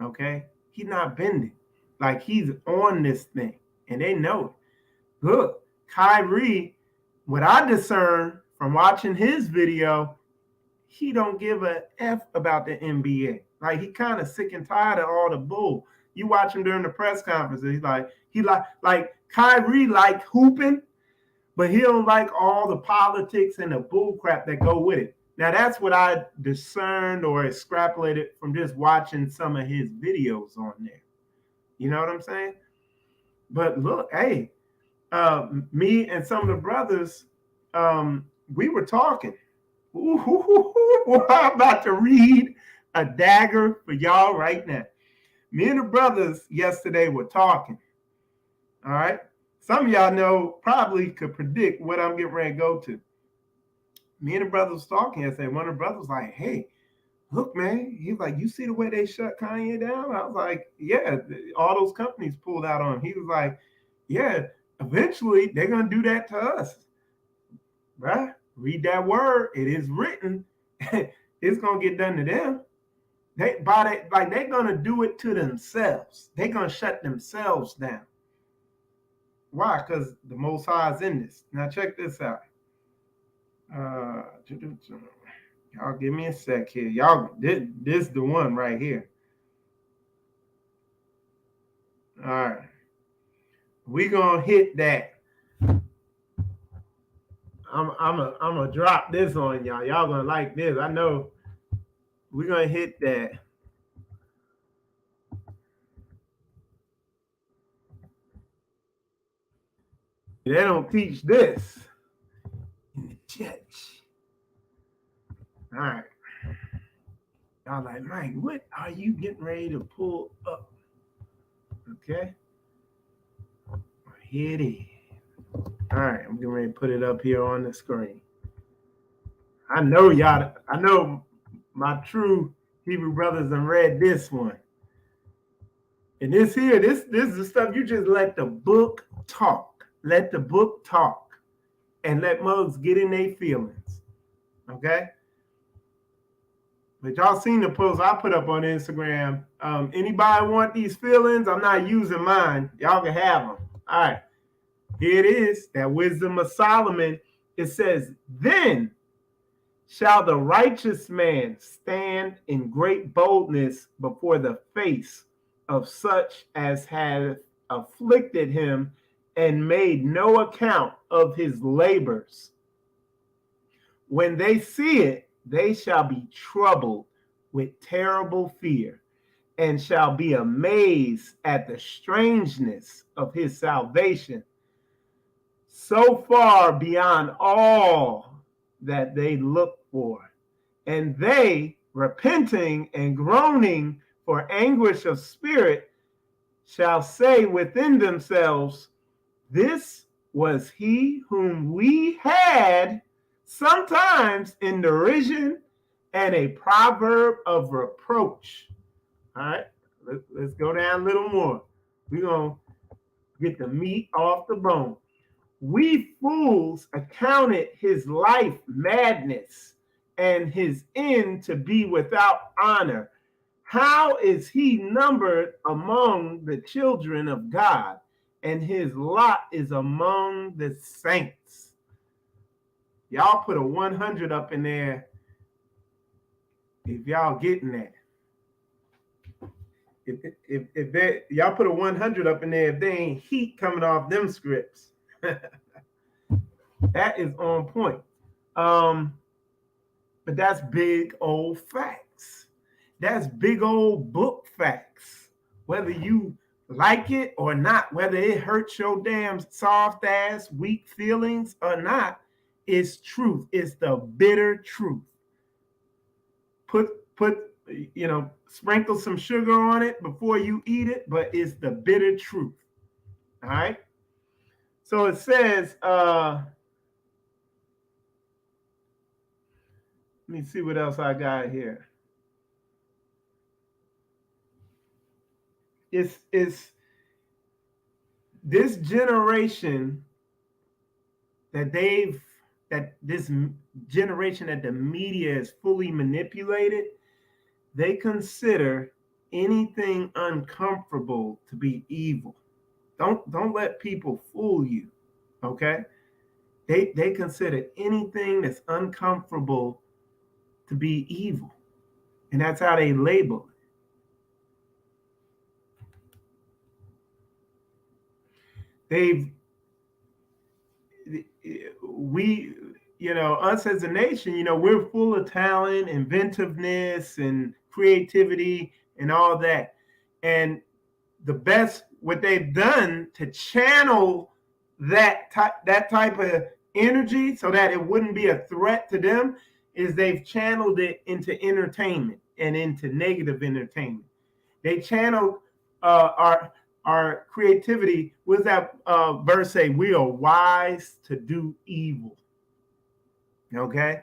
Okay? He's not bending. Like, he's on this thing, and they know it. Look, Kyrie, what I discern from watching his video, he don't give a F about the NBA. Like, he kind of sick and tired of all the bull. You watch him during the press conference, he's like Kyrie like hooping, but he don't like all the politics and the bull crap that go with it. Now, that's what I discerned or extrapolated from just watching some of his videos on there. You know what I'm saying? But look, hey, me and some of the brothers, we were talking. I'm about to read a dagger for y'all right now. Me and the brothers yesterday were talking. All right. Some of y'all know, probably could predict what I'm getting ready to go to. Me and the brothers was talking yesterday. One of the brothers was like, hey, look, man. He was like, you see the way they shut Kanye down? I was like, yeah, all those companies pulled out on him. He was like, yeah, eventually they're going to do that to us. Right? Read that word. It is written. It's going to get done to them. They're going to do it to themselves. They're going to shut themselves down. Why? Because the Most High is in this. Now check this out. Y'all give me a sec here. Y'all, this is the one right here. All right. We're going to hit that. I'm gonna drop this on y'all. Y'all gonna like this. I know we're gonna hit that. They don't teach this in the church. All right. Y'all like, Mike, what are you getting ready to pull up? Okay. Here it is. All right, I'm getting ready to put it up here on the screen. I know y'all, I know my true Hebrew brothers have read this one. And this here, this is the stuff you just let the book talk. Let the book talk. And let mugs get in their feelings. Okay? But y'all seen the post I put up on Instagram. Anybody want these feelings? I'm not using mine. Y'all can have them. All right. Here it is, that wisdom of Solomon. It says, then shall the righteous man stand in great boldness before the face of such as have afflicted him and made no account of his labors. When they see it, they shall be troubled with terrible fear and shall be amazed at the strangeness of his salvation, so far beyond all that they look for. And they, repenting and groaning for anguish of spirit, shall say within themselves, this was he whom we had sometimes in derision and a proverb of reproach. All right, let's go down a little more. We're going to get the meat off the bone. We fools accounted his life madness and his end to be without honor. How is he numbered among the children of God, and his lot is among the saints? Y'all put a 100 up in there if y'all getting that. If they, y'all put a 100 up in there if they ain't heat coming off them scripts. That is on point. But that's big old facts. That's big old book facts. Whether you like it or not, whether it hurts your damn soft ass, weak feelings or not, it's truth. It's the bitter truth. Put sprinkle some sugar on it before you eat it, but it's the bitter truth. All right. So it says, let me see what else I got here. It's this generation that this generation that the media is fully manipulated, they consider anything uncomfortable to be evil. Don't let people fool you. Okay? They consider anything that's uncomfortable to be evil. And that's how they label it. we, us as a nation, we're full of talent, inventiveness, and creativity, and all that. And what they've done to channel that type of energy so that it wouldn't be a threat to them is they've channeled it into entertainment and into negative entertainment. They channeled our creativity. What does that verse say? We are wise to do evil. Okay?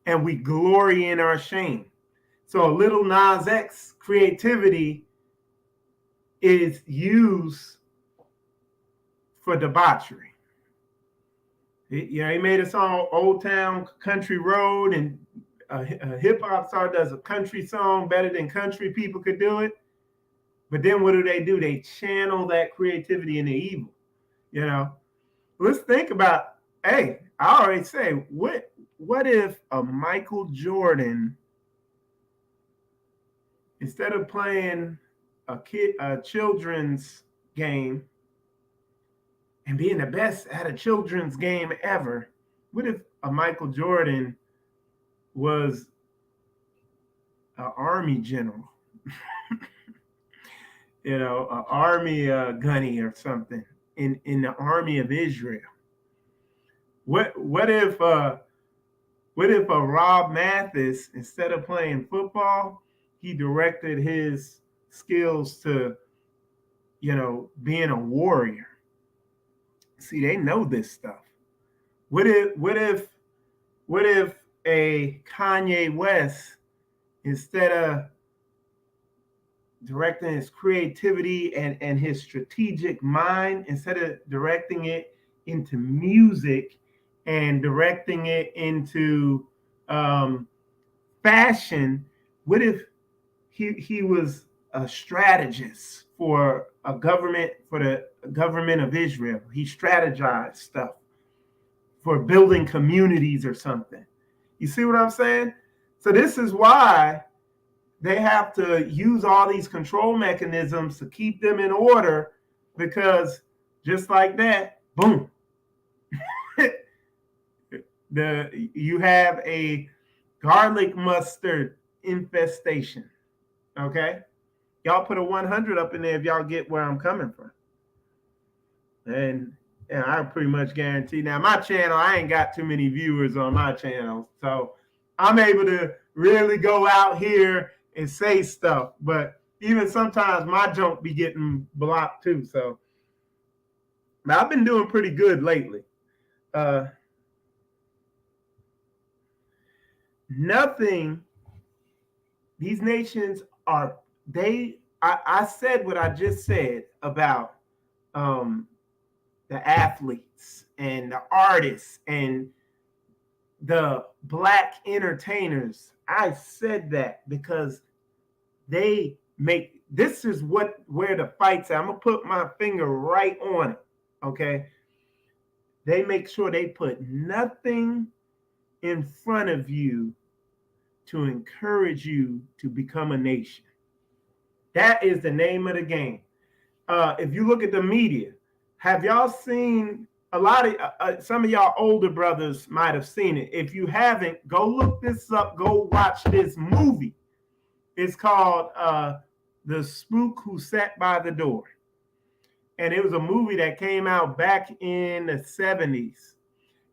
And we glory in our shame. So a little Nas X creativity is used for debauchery. He made a song, Old Town Country Road, and a hip hop star does a country song better than country people could do it. But then what do? They channel that creativity into evil. Let's think about, hey, I already say, what if a Michael Jordan, instead of playing a children's game and being the best at a children's game ever, what if a Michael Jordan was an army general? An army gunny or something in the army of Israel? What if a Rob Mathis, instead of playing football, he directed his skills to, being a warrior? See, they know this stuff. What if a Kanye West, instead of directing his creativity and his strategic mind, instead of directing it into music and directing it into fashion, what if he was a strategist for the government of Israel? He strategized stuff for building communities or something. You see what I'm saying? So this is why they have to use all these control mechanisms to keep them in order, because just like that, boom, you have a garlic mustard infestation. Okay? Y'all put a 100 up in there if y'all get where I'm coming from. And I pretty much guarantee. Now, my channel, I ain't got too many viewers on my channel, so I'm able to really go out here and say stuff. But even sometimes my junk be getting blocked too. So I've been doing pretty good lately. These nations are, I said what I just said about the athletes and the artists and the black entertainers. I said that because this is where the fight's at. I'm gonna put my finger right on it. Okay. They make sure they put nothing in front of you to encourage you to become a nation. That is the name of the game. If you look at the media, have y'all seen a lot of some of y'all older brothers might have seen it. If you haven't, go look this up. Go watch this movie. It's called The Spook Who Sat by the Door. And it was a movie that came out back in the 70s.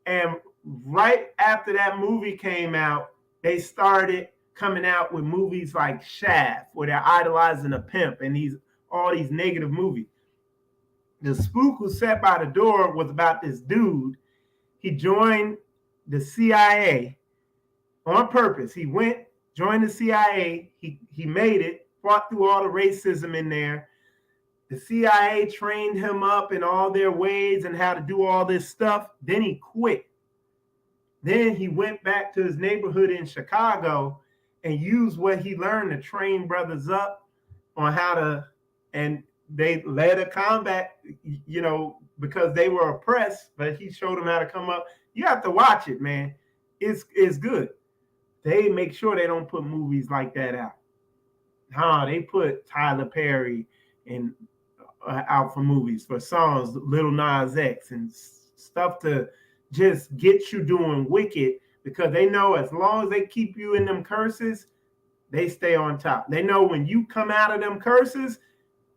And right after that movie came out, they started coming out with movies like Shaft, where they're idolizing a pimp, and all these negative movies. The Spook Who Sat by the Door was about this dude. He joined the CIA on purpose. He went, joined the CIA. He made it, fought through all the racism in there. The CIA trained him up in all their ways and how to do all this stuff. Then he quit. Then he went back to his neighborhood in Chicago and used what he learned to train brothers up on how to, and they led a combat, because they were oppressed, but he showed them how to come up. You have to watch it, man. It's good. They make sure they don't put movies like that out. They put Tyler Perry out for movies, for songs, Little Nas X, and stuff to just get you doing wicked, because they know as long as they keep you in them curses, they stay on top. They know when you come out of them curses,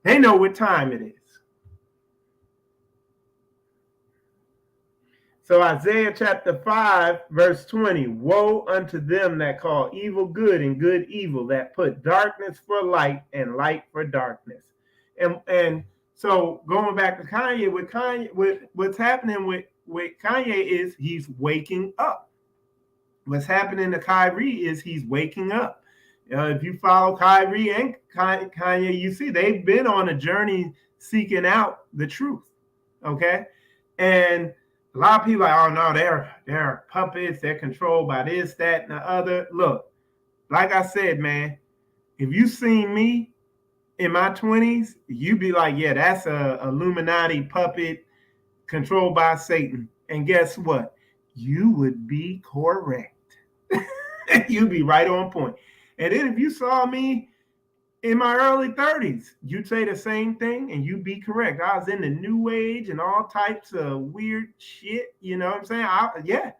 they know what time it is. So Isaiah chapter 5, verse 20, woe unto them that call evil good and good evil, that put darkness for light and light for darkness. And so going back to Kanye, with what's happening with Kanye is he's waking up. What's happening to Kyrie is he's waking up. If you follow Kyrie and Kanye, you see they've been on a journey seeking out the truth. Okay. And a lot of people are like, oh no, they're puppets, they're controlled by this, that, and the other. Look, like I said, man, if you seen me in my 20s, you'd be like, yeah, that's a Illuminati puppet controlled by Satan. And guess what? You would be correct. You'd be right on point. And then if you saw me in my early 30s, you'd say the same thing and you'd be correct. I was in the new age and all types of weird shit. You know what I'm saying? Yeah,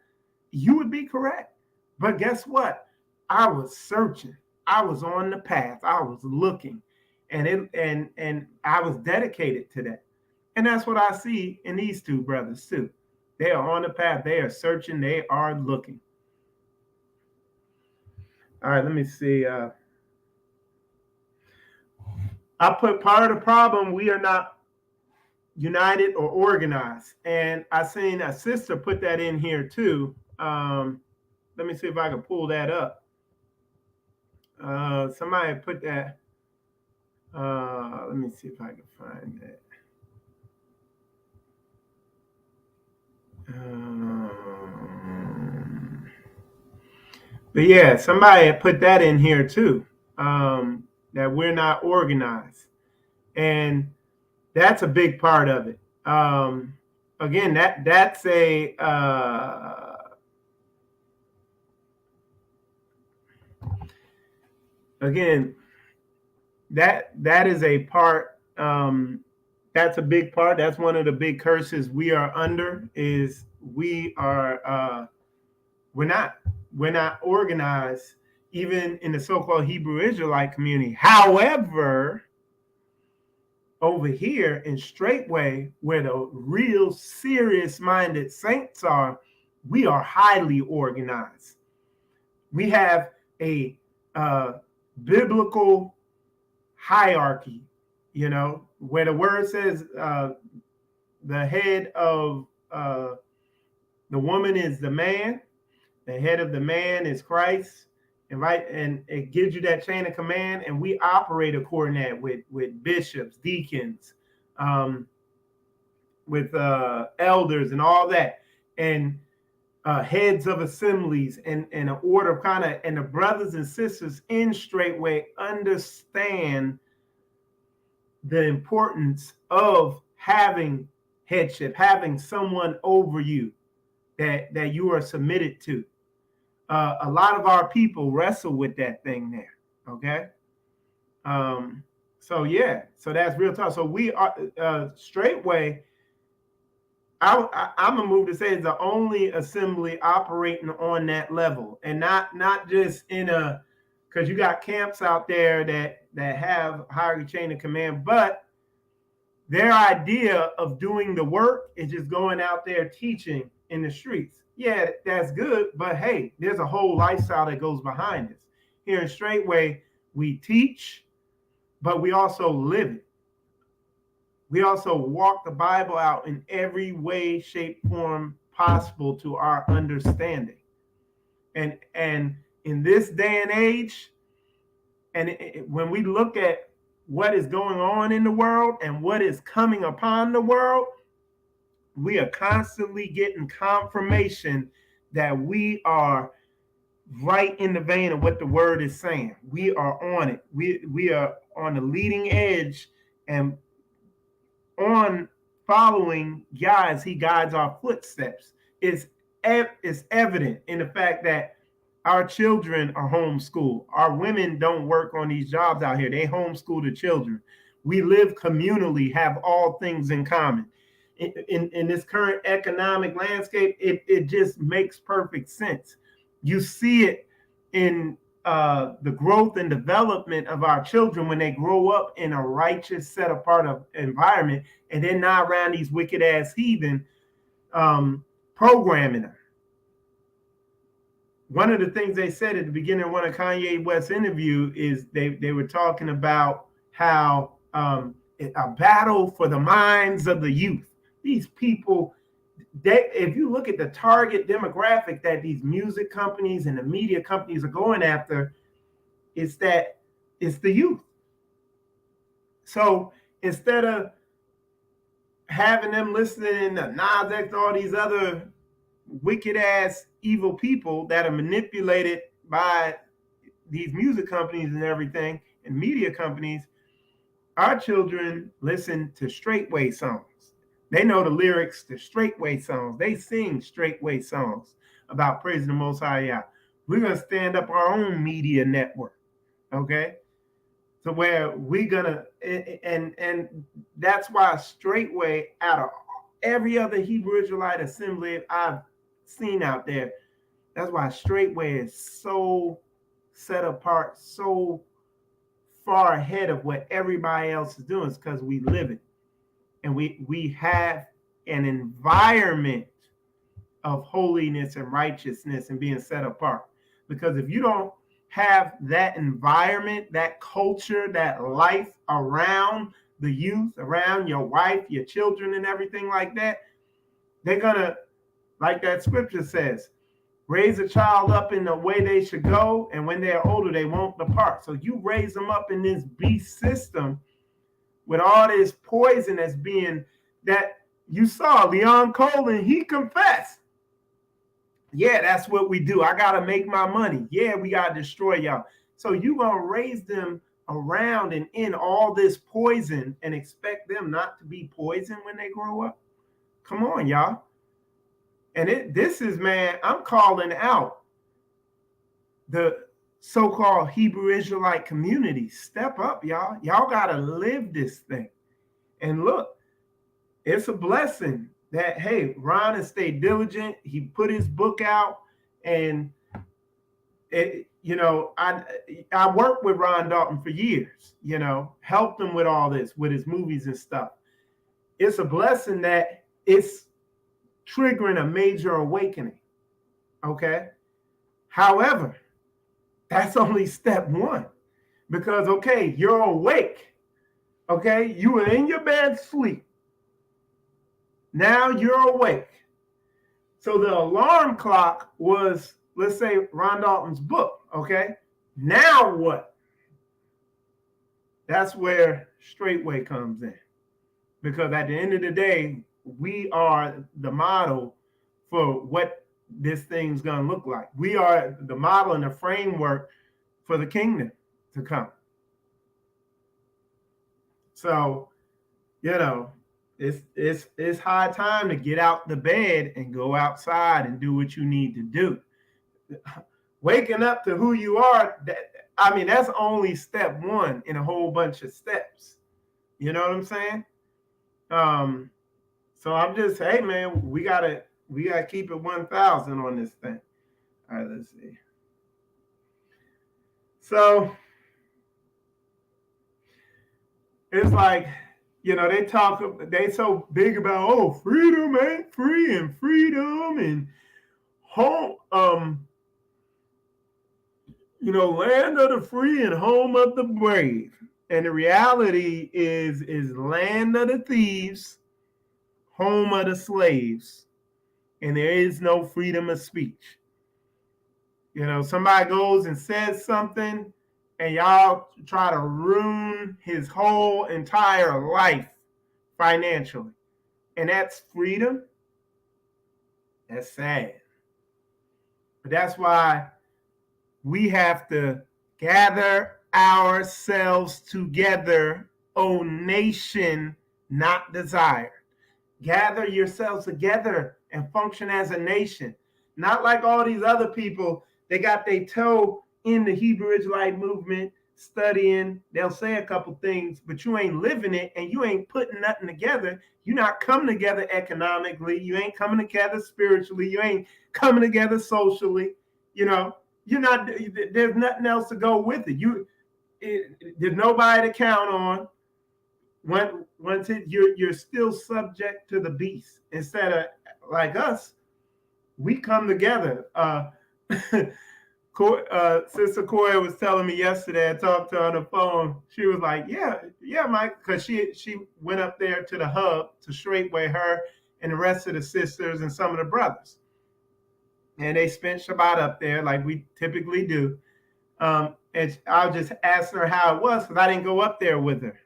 you would be correct. But guess what? I was searching. I was on the path. I was looking. And I was dedicated to that. And that's what I see in these two brothers too. They are on the path. They are searching. They are looking. All right, let me see. I put part of the problem, we are not united or organized. And I seen a sister put that in here too. Let me see if I can pull that up. Somebody put that. Let me see if I can find that. But yeah, somebody had put that in here too. That we're not organized, and that's a big part of it. Again, that's a again that is a part. That's a big part. That's one of the big curses we are under. Is we're not organized, even in the so-called Hebrew Israelite community. However, over here in Straightway, where the real serious-minded saints are, we are highly organized. We have a biblical hierarchy, you know, where the word says the head of the woman is the man, the head of the man is Christ, and right, and it gives you that chain of command, and we operate according to that with bishops, deacons, with elders, and all that, and heads of assemblies, and an order of kind of, and the brothers and sisters in Straightway understand the importance of having headship, having someone over you that you are submitted to. A lot of our people wrestle with that thing there. Okay. So yeah, so that's real tough. So we are Straightway. I'm gonna move to say is the only assembly operating on that level, and not just in a, because you got camps out there that have higher chain of command, but their idea of doing the work is just going out there teaching in the streets. Yeah, that's good, but hey, there's a whole lifestyle that goes behind this. Here in Straightway, we teach, but we also live it. We also walk the Bible out in every way, shape, form possible to our understanding. And in this day and age, and when we look at what is going on in the world and what is coming upon the world, we are constantly getting confirmation that we are right in the vein of what the word is saying. We are on it. We are on the leading edge and on following God as he guides our footsteps. It's evident in the fact that our children are homeschooled. Our women don't work on these jobs out here. They homeschool the children. We live communally, have all things in common. in this current economic landscape, it just makes perfect sense. You see it in the growth and development of our children when they grow up in a righteous, set apart of environment, and they're not around these wicked ass heathen programming them. One of the things they said at the beginning of one of Kanye West's interview is they were talking about how a battle for the minds of the youth. These people, if you look at the target demographic that these music companies and the media companies are going after, it's the youth. So instead of having them listening to Nas X, all these other wicked ass evil people that are manipulated by these music companies and everything and media companies, our children listen to straightway songs. They know the lyrics to straightway songs. They sing straightway songs about praising the Most High Yah. We're going to stand up our own media network, okay? So where we're going to, and that's why straightway, out of every other Hebrew Israelite assembly I've seen out there, that's why straightway is so set apart, so far ahead of what everybody else is doing, is because we live it. And we have an environment of holiness and righteousness and being set apart. Because if you don't have that environment, that culture, that life around the youth, around your wife, your children, and everything like that, they're gonna, like that scripture says, raise a child up in the way they should go, and when they're older, they won't depart. So you raise them up in this beast system with all this poison that's being, that you saw Leon Cohen, he confessed. Yeah, that's what we do. I got to make my money. Yeah, we got to destroy y'all. So you going to raise them around and in all this poison and expect them not to be poisoned when they grow up? Come on, y'all. And this is, man, I'm calling out the so-called Hebrew Israelite community. Step up, y'all. Y'all got to live this thing. And look, it's a blessing that, hey, Ron has stayed diligent. He put his book out, and I worked with Ron Dalton for years, helped him with all this, with his movies and stuff. It's a blessing that it's triggering a major awakening, okay? However, that's only step one, because, okay, you're awake, okay? You were in your bed sleep. Now you're awake. So the alarm clock was, let's say, Ron Dalton's book, okay? Now what? That's where straightway comes in. Because at the end of the day, we are the model for what this thing's going to look like. We are the model and the framework for the kingdom to come. So, it's high time to get out the bed and go outside and do what you need to do. Waking up to who you are, that's only step one in a whole bunch of steps. You know what I'm saying? So I'm just, hey man, we gotta keep it 1,000 on this thing. All right, let's see. So it's like, they so big about, freedom ain't free, and freedom and home, land of the free and home of the brave. And the reality is land of the thieves, home of the slaves, and there is no freedom of speech. Somebody goes and says something, and y'all try to ruin his whole entire life financially. And that's freedom. That's sad. But that's why we have to gather ourselves together, O nation not desired. Gather yourselves together and function as a nation. Not like all these other people, they got their toe in the Hebrew Israelite movement, studying, they'll say a couple things, but you ain't living it and you ain't putting nothing together. You're not coming together economically. You ain't coming together spiritually. You ain't coming together socially. You know, you're not, there's nothing else to go with it. There's nobody to count on. You're still subject to the beast. Instead of like us, we come together. Sister Koya was telling me yesterday, I talked to her on the phone. She was like, yeah, Mike, because she went up there to the hub to Straightway, her and the rest of the sisters and some of the brothers. And they spent Shabbat up there like we typically do. And I was just asking her how it was because I didn't go up there with her.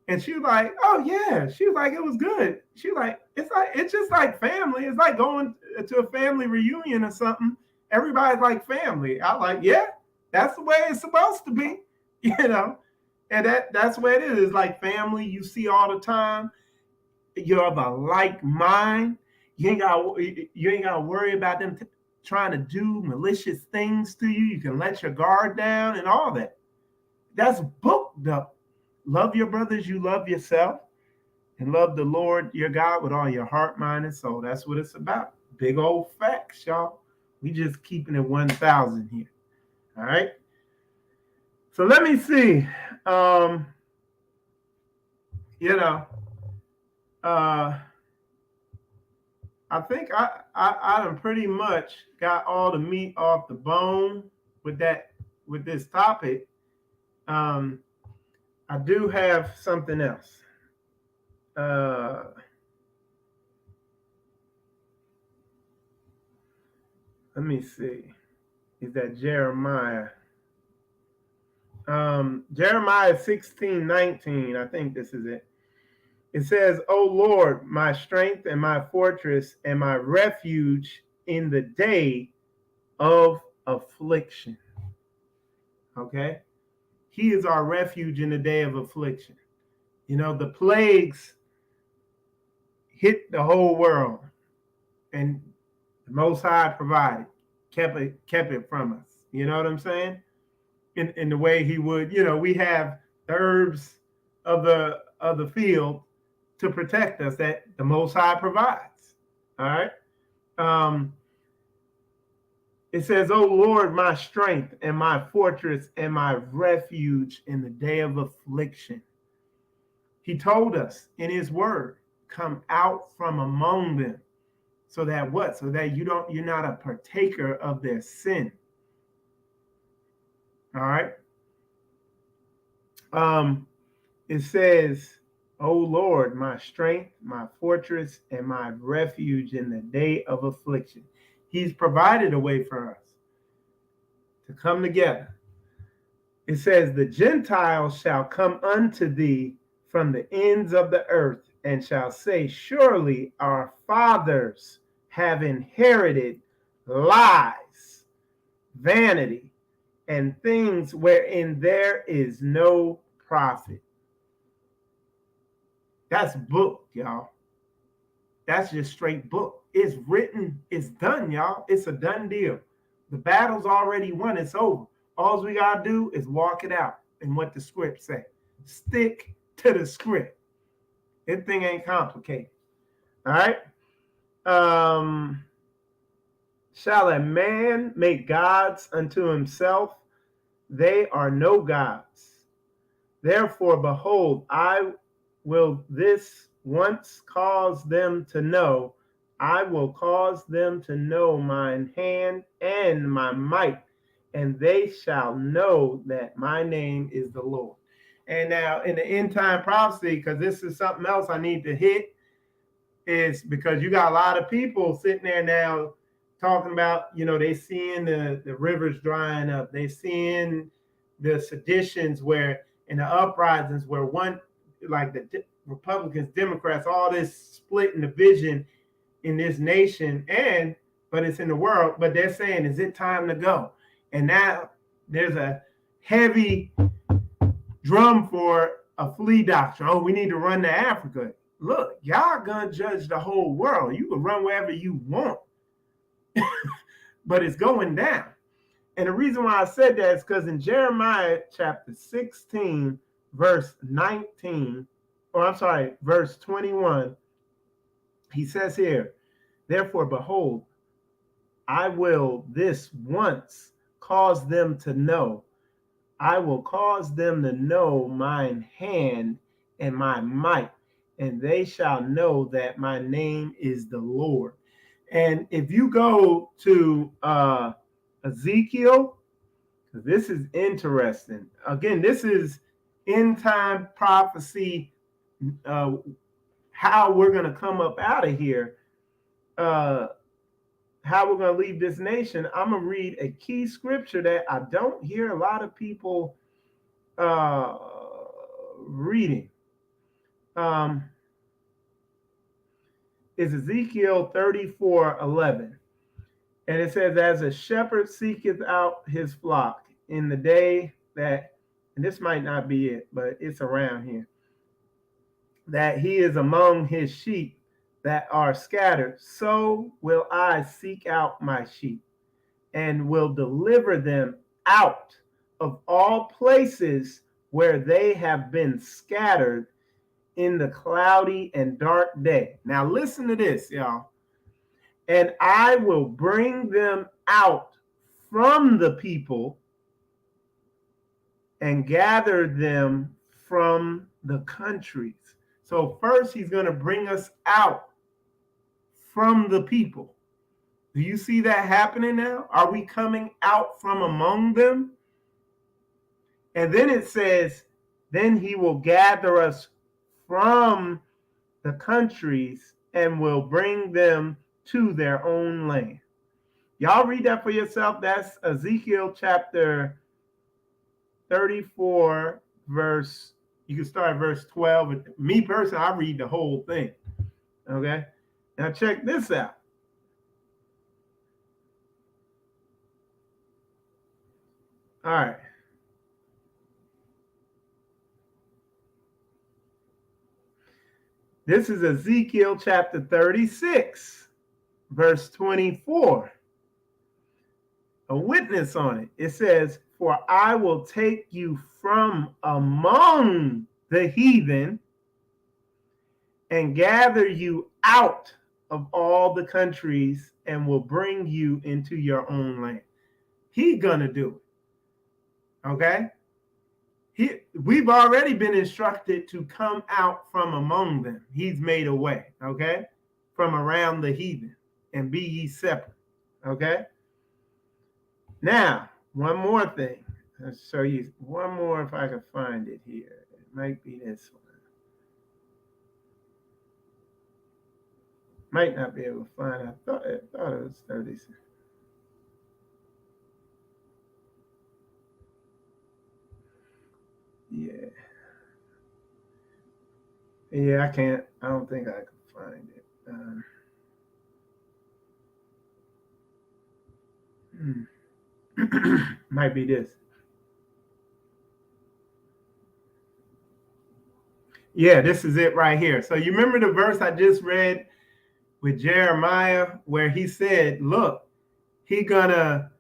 And she was like, oh yeah. She was like, it was good. She was like, it's just like family. It's like going to a family reunion or something. Everybody's like family. I like, yeah, that's the way it's supposed to be, you know. And that's the way it is. It's like family you see all the time. You're of a like mind. You ain't gotta worry about them trying to do malicious things to you. You can let your guard down and all that. That's booked up. Love your brothers, you love yourself, and love the Lord your God with all your heart, mind, and soul. That's what it's about. Big old facts, y'all. We just keeping it 1,000 here. All right. So let me see. I think I done pretty much got all the meat off the bone with this topic. I do have something else. Let me see. Is that Jeremiah? Jeremiah 16:19. I think this is it. It says, O Lord, my strength and my fortress and my refuge in the day of affliction. Okay? He is our refuge in the day of affliction. You know, the plagues hit the whole world, and the Most High provided, kept it from us. You know what I'm saying? In the way he would, you know, we have the herbs of the field to protect us that the Most High provides. All right. It says, O Lord, my strength and my fortress and my refuge in the day of affliction. He told us in his word, come out from among them. So that what? So that you're not a partaker of their sin. All right. It says, O Lord, my strength, my fortress, and my refuge in the day of affliction. He's provided a way for us to come together. It says, the Gentiles shall come unto thee from the ends of the earth and shall say, surely our fathers have inherited lies, vanity, and things wherein there is no profit. That's booked, y'all. That's just straight book. It's written, it's done, y'all. It's a done deal. The battle's already won, it's over. All we gotta do is walk it out in what the script say. Stick to the script. This thing ain't complicated. All right. Shall a man make gods unto himself? They are no gods. Therefore, behold, I will this once cause them to know. I will cause them to know mine hand and my might, and they shall know that my name is the Lord. And now in the end time prophecy, because this is something else I need to hit, is because you got a lot of people sitting there now talking about, you know, they seeing the rivers drying up. They seeing the seditions where, in the uprisings where one, like the Republicans, Democrats, all this split and division in this nation, but it's in the world, but they're saying, is it time to go? And now there's a heavy drum for a flea doctrine. Oh, we need to run to Africa. Look, y'all gonna judge the whole world. You can run wherever you want, but it's going down. And the reason why I said that is because in Jeremiah chapter 16, verse 19, verse 21, he says here, therefore, behold, I will this once cause them to know. I will cause them to know mine hand and my might, and they shall know that my name is the Lord. And if you go to Ezekiel, this is interesting. Again, this is end time prophecy, how we're going to come up out of here, how we're going to leave this nation. I'm going to read a key scripture that I don't hear a lot of people reading. Is Ezekiel 34:11. And it says, as a shepherd seeketh out his flock in the day that, and this might not be it, but it's around here, that he is among his sheep that are scattered, so will I seek out my sheep and will deliver them out of all places where they have been scattered in the cloudy and dark day. Now listen to this, y'all. And I will bring them out from the people and gather them from the countries. So first he's going to bring us out from the people. Do you see that happening now? Are we coming out from among them? And then it says, then he will gather us from the countries and will bring them to their own land. Y'all read that for yourself. That's Ezekiel chapter 34, verse, you can start at verse 12. Me personally, I read the whole thing. Okay? Now check this out. All right. This is Ezekiel chapter 36, verse 24. A witness on it. It says, for I will take you from among the heathen and gather you out of all the countries and will bring you into your own land. He's gonna do it. Okay? We've already been instructed to come out from among them. He's made a way, okay? From around the heathen, and be ye separate, okay? Now, one more thing. I'll show you one more if I can find it here. It might be this one. Might not be able to find it. I thought it was 36. Yeah, I can't. I don't think I can find it. Might be this. Yeah, this is it right here. So you remember the verse I just read with Jeremiah where he said, look, he gonna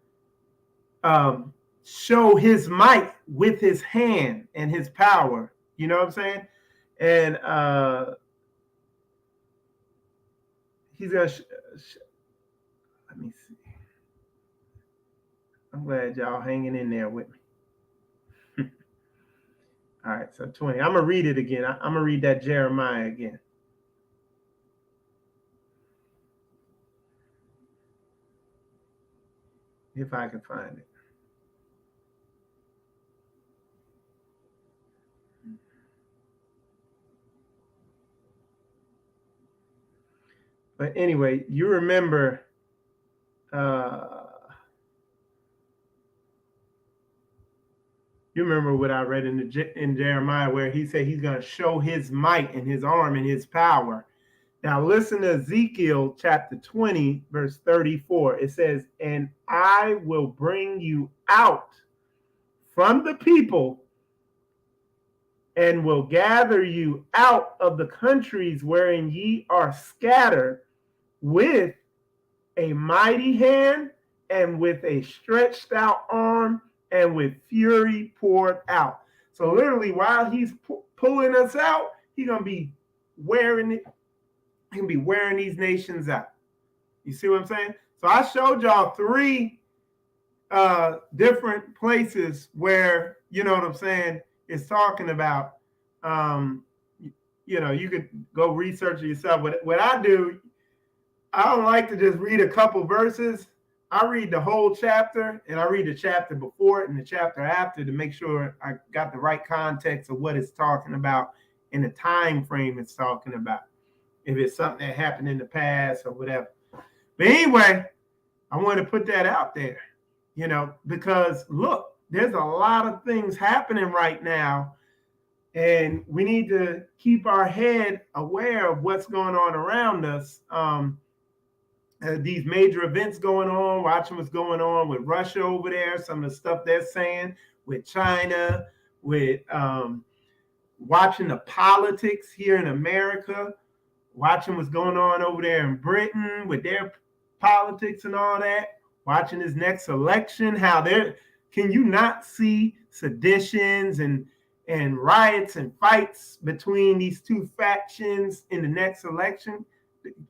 show his might with his hand and his power. You know what I'm saying? And he's gonna let me see. I'm glad y'all hanging in there with me. All right, so 20. I'm gonna read it again. I'm gonna read that Jeremiah again. If I can find it. But anyway, you remember what I read in Jeremiah where he said he's going to show his might and his arm and his power. Now listen to Ezekiel chapter 20, verse 34. It says, and I will bring you out from the people and will gather you out of the countries wherein ye are scattered with a mighty hand and with a stretched out arm and with fury poured out. So literally, while he's pulling us out, he's gonna be wearing it. He's gonna be wearing these nations out. You see what I'm saying? So I showed y'all 3 different places where, you know what I'm saying, it's talking about. You could go research it yourself. What I do, I don't like to just read a couple verses. I read the whole chapter, and I read the chapter before it and the chapter after to make sure I got the right context of what it's talking about and the time frame it's talking about. If it's something that happened in the past or whatever. But anyway, I want to put that out there, because look, there's a lot of things happening right now, and we need to keep our head aware of what's going on around us. These major events going on, watching what's going on with Russia over there, some of the stuff they're saying with China, with watching the politics here in America, watching what's going on over there in Britain with their politics and all that, watching this next election, can you not see seditions and riots and fights between these 2 factions in the next election?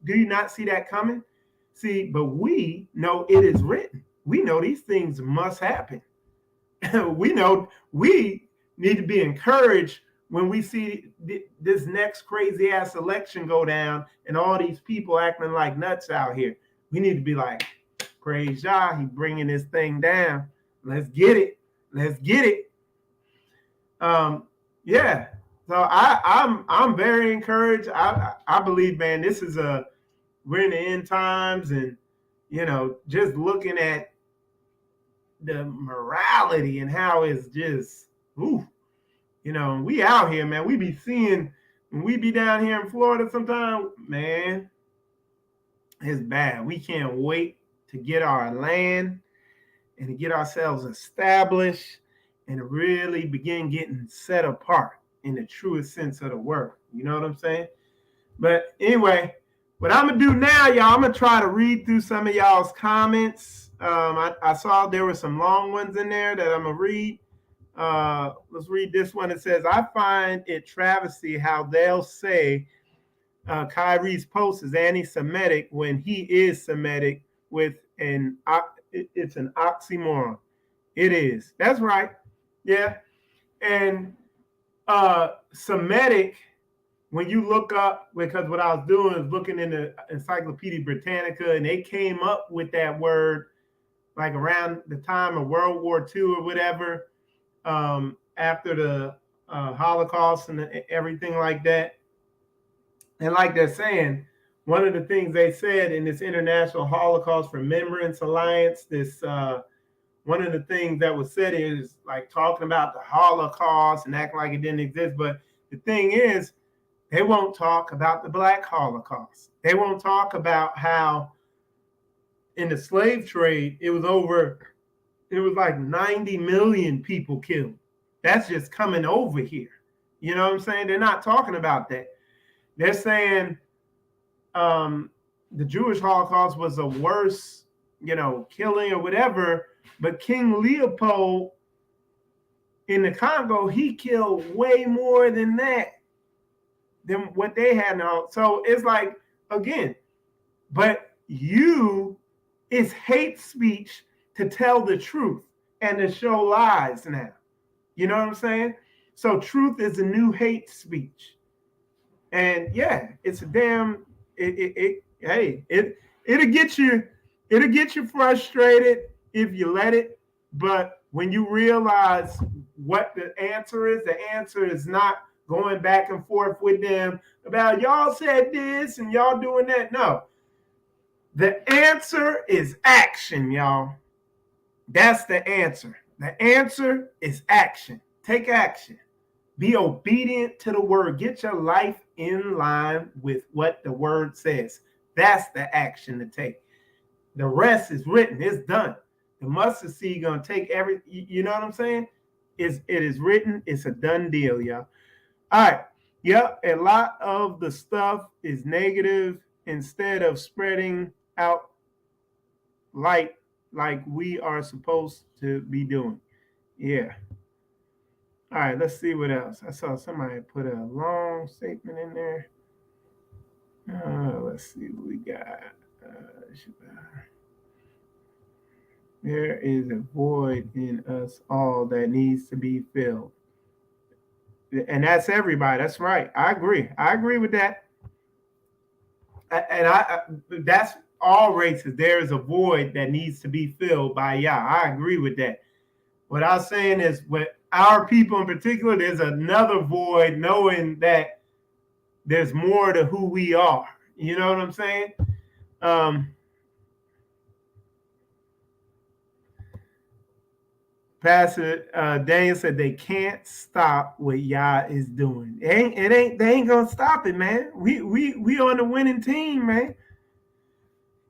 Do you not see that coming? See, but we know it is written. We know these things must happen. We know we need to be encouraged when we see this next crazy ass election go down and all these people acting like nuts out here. We need to be like, praise Yah, he bringing this thing down. Let's get it. Let's get it. Yeah. So I'm very encouraged. I believe, man, we're in the end times, and just looking at the morality and how it's just, we out here, man. We be seeing, when we be down here in Florida sometime, man, it's bad. We can't wait to get our land and to get ourselves established and to really begin getting set apart in the truest sense of the word. You know what I'm saying? But anyway, what I'm going to do now, y'all, I'm going to try to read through some of y'all's comments. I saw there were some long ones in there that I'm going to read. Let's read this one. It says, I find it travesty how they'll say Kyrie's post is anti-Semitic when he is Semitic it's an oxymoron. It is. That's right. Yeah. And Semitic, when you look up, because what I was doing is looking in the Encyclopedia Britannica, and they came up with that word like around the time of World War II or whatever, after the Holocaust and everything like that. And like they're saying, one of the things they said in this International Holocaust Remembrance Alliance, one of the things that was said is like talking about the Holocaust and acting like it didn't exist. But the thing is, they won't talk about the Black Holocaust. They won't talk about how in the slave trade, it was like 90 million people killed. That's just coming over here. You know what I'm saying? They're not talking about that. They're saying the Jewish Holocaust was a worse, killing or whatever. But King Leopold in the Congo, he killed way more than that, than what they had now. So it's like, again, but it's hate speech to tell the truth and to show lies now. You know what I'm saying? So truth is a new hate speech. And yeah, it's a damn, it'll get you frustrated if you let it. But when you realize what the answer is not going back and forth with them about y'all said this and y'all doing that. No, the answer is action, y'all. That's the answer. The answer is action. Take action. Be obedient to the word. Get your life in line with what the word says. That's the action to take. The rest is written. It's done. The mustard seed gonna take every. You know what I'm saying? It is written. It's a done deal, y'all. All right. Yep. A lot of the stuff is negative instead of spreading out light like we are supposed to be doing. Yeah. All right, let's see what else. I saw somebody put a long statement in there. Let's see what we got. There is a void in us all that needs to be filled. And that's everybody. That's right. I agree. I agree with that. And that's all races. There is a void that needs to be filled by Yah. I agree with that. What I'm saying is, with our people in particular, there's another void, knowing that there's more to who we are. You know what I'm saying? Pastor Daniel said they can't stop what Yah is doing. They ain't gonna stop it, man. We on the winning team, man.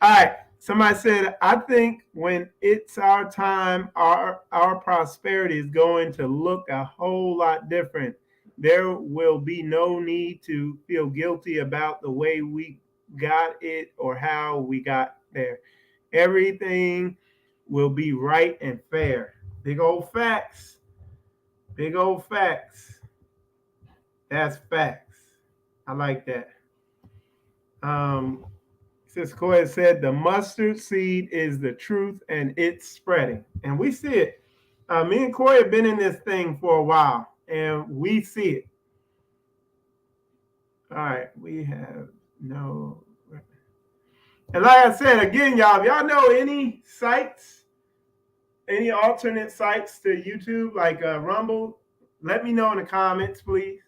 All right. Somebody said, I think when it's our time, our prosperity is going to look a whole lot different. There will be no need to feel guilty about the way we got it or how we got there. Everything will be right and fair. Big old facts. Big old facts. That's facts. I like that. Sister Coy said the mustard seed is the truth and it's spreading. And we see it. Me and Coy have been in this thing for a while and we see it. All right, we have no. And like I said, again, y'all, if y'all know any sites, any alternate sites to YouTube, like Rumble, let me know in the comments, please.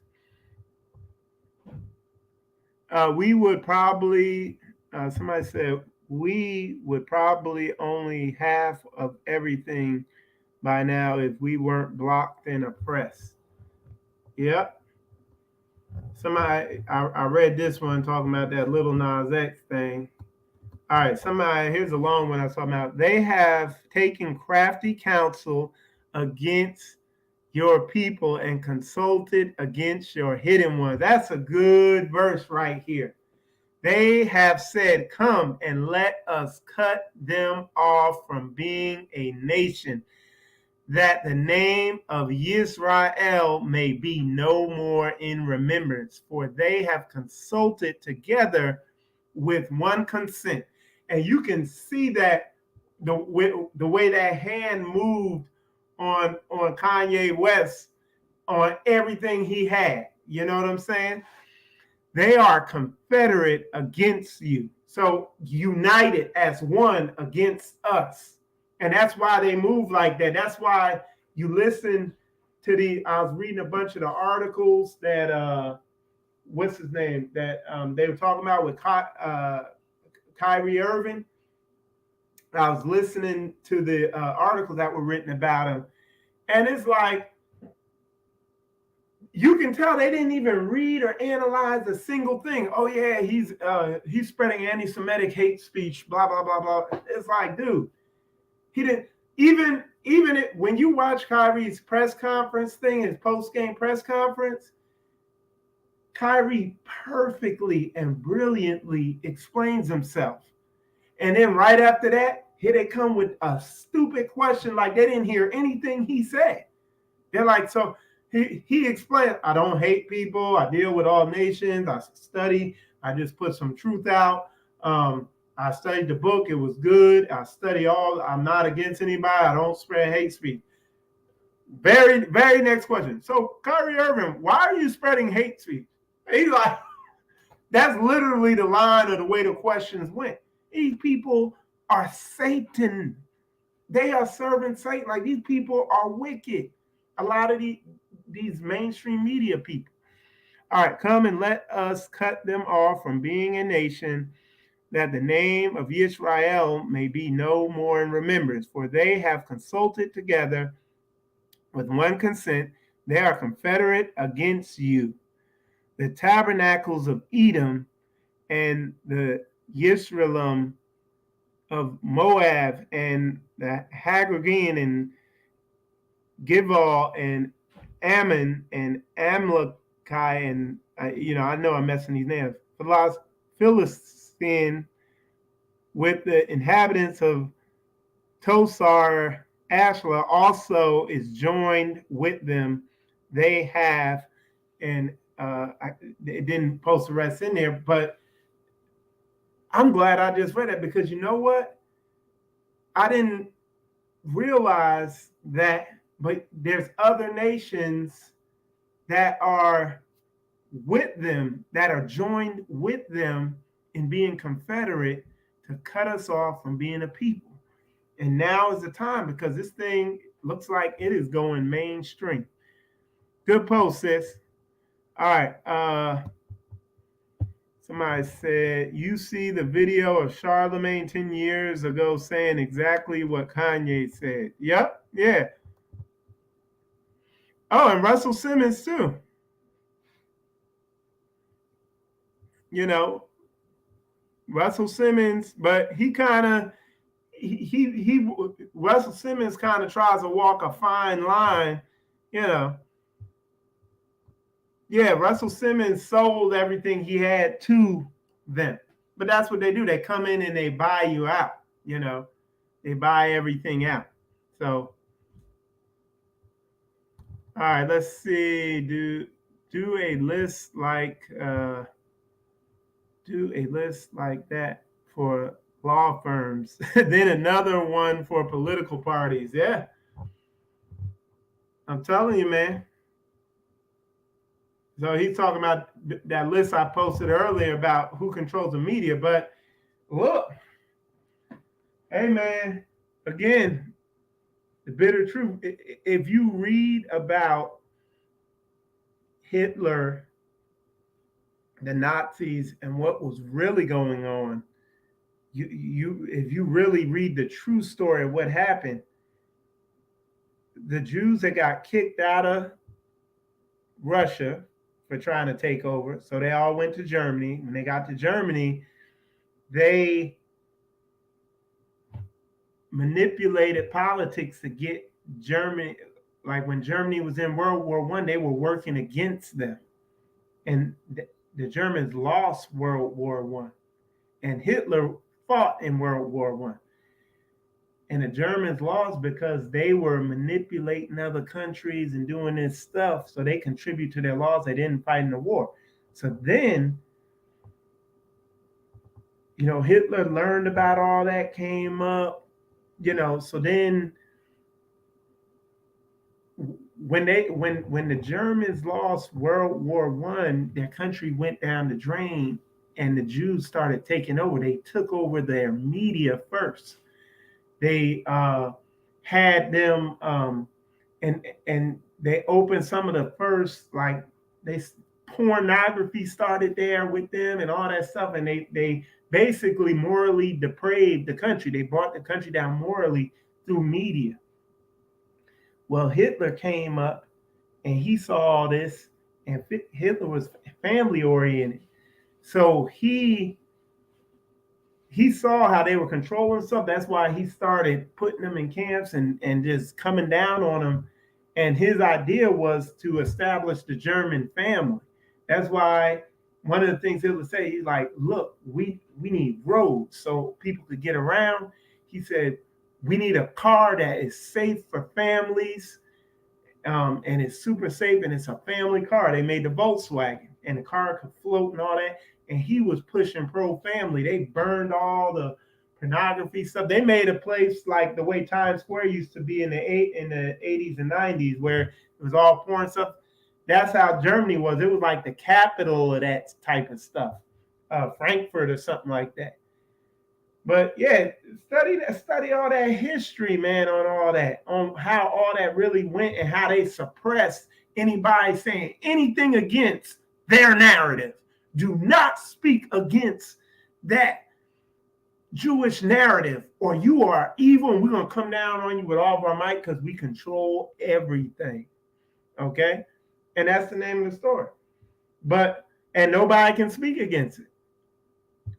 We would probably, somebody said, we would probably only half of everything by now if we weren't blocked and oppressed. Yep. Somebody, I read this one talking about that Little Nas X thing. All right, somebody, here's a long one I was talking about. They have taken crafty counsel against your people and consulted against your hidden ones. That's a good verse right here. They have said, come and let us cut them off from being a nation, that the name of Yisrael may be no more in remembrance, for they have consulted together with one consent. And you can see that the way that hand moved on Kanye West on everything he had. You know what I'm saying? They are confederate against you. So united as one against us. And that's why they move like that. That's why you listen to I was reading a bunch of the articles that, what's his name, that they were talking about with Kyrie Irving. I was listening to the articles that were written about him. And it's like, you can tell they didn't even read or analyze a single thing. Oh yeah, he's spreading anti-Semitic hate speech, blah, blah, blah, blah. It's like, dude, he didn't, even when you watch Kyrie's press conference thing, his post-game press conference, Kyrie perfectly and brilliantly explains himself. And then right after that, here they come with a stupid question like they didn't hear anything he said. They're like, so he explained, I don't hate people. I deal with all nations. I study. I just put some truth out. I studied the book. It was good. I study all. I'm not against anybody. I don't spread hate speech. Very, very next question. So, Kyrie Irving, why are you spreading hate speech? He's like, that's literally the line of the way the questions went. These people are Satan. They are serving Satan. Like, these people are wicked. A lot of these mainstream media people. All right, come and let us cut them off from being a nation, that the name of Yisrael may be no more in remembrance. For they have consulted together with one consent. They are confederate against you. The tabernacles of Edom and the Yisraelim of Moab and the Hagrigan and Gival and Ammon and Amalekai and I know I'm messing these names. Philistine with the inhabitants of Tosar Ashla also is joined with them. They have, and it didn't post the rest in there, but I'm glad I just read it because you know what? I didn't realize that, but there's other nations that are with them, that are joined with them in being confederate to cut us off from being a people. And now is the time because this thing looks like it is going mainstream. Good post, sis. All right. Somebody said, you see the video of Charlemagne 10 years ago saying exactly what Kanye said. Yep. Yeah. Oh, and Russell Simmons too. You know, Russell Simmons, but he kind of Russell Simmons kind of tries to walk a fine line, you know. Yeah, Russell Simmons sold everything he had to them. But that's what they do. They come in and they buy you out, you know. They buy everything out. So all right, let's see. Do a list like that for law firms. Then another one for political parties. Yeah. I'm telling you, man. So he's talking about that list I posted earlier about who controls the media. But look, hey, man, again, the bitter truth. If you read about Hitler, the Nazis, and what was really going on, if you really read the true story of what happened, the Jews that got kicked out of Russia for trying to take over. So they all went to Germany. When they got to Germany, they manipulated politics to get Germany. Like when Germany was in World War I, they were working against them. And the Germans lost World War I. And Hitler fought in World War I. And the Germans lost because they were manipulating other countries and doing this stuff so they contribute to their laws. They didn't fight in the war. So then, you know, Hitler learned about all that, came up, you know, so then when the Germans lost World War I, their country went down the drain and the Jews started taking over. They took over their media first. They had them and they opened some of the first, like, pornography started there with them and all that stuff, and they basically morally depraved the country. They brought the country down morally through media. Well, Hitler came up and he saw all this, and Hitler was family oriented, so he saw how they were controlling stuff. That's why he started putting them in camps and just coming down on them. And his idea was to establish the German family. That's why one of the things he would say, he's like, look, we need roads so people could get around. He said, we need a car that is safe for families, and it's super safe, and it's a family car. They made the Volkswagen, and the car could float and all that. And he was pushing pro-family. They burned all the pornography stuff. They made a place like the way Times Square used to be in the 80s and 90s, where it was all porn stuff. That's how Germany was. It was like the capital of that type of stuff, Frankfurt or something like that. But yeah, study all that history, man, on all that, on how all that really went and how they suppressed anybody saying anything against their narrative. Do not speak against that Jewish narrative, or you are evil, and we're going to come down on you with all of our might because we control everything. Okay? And that's the name of the story. And nobody can speak against it.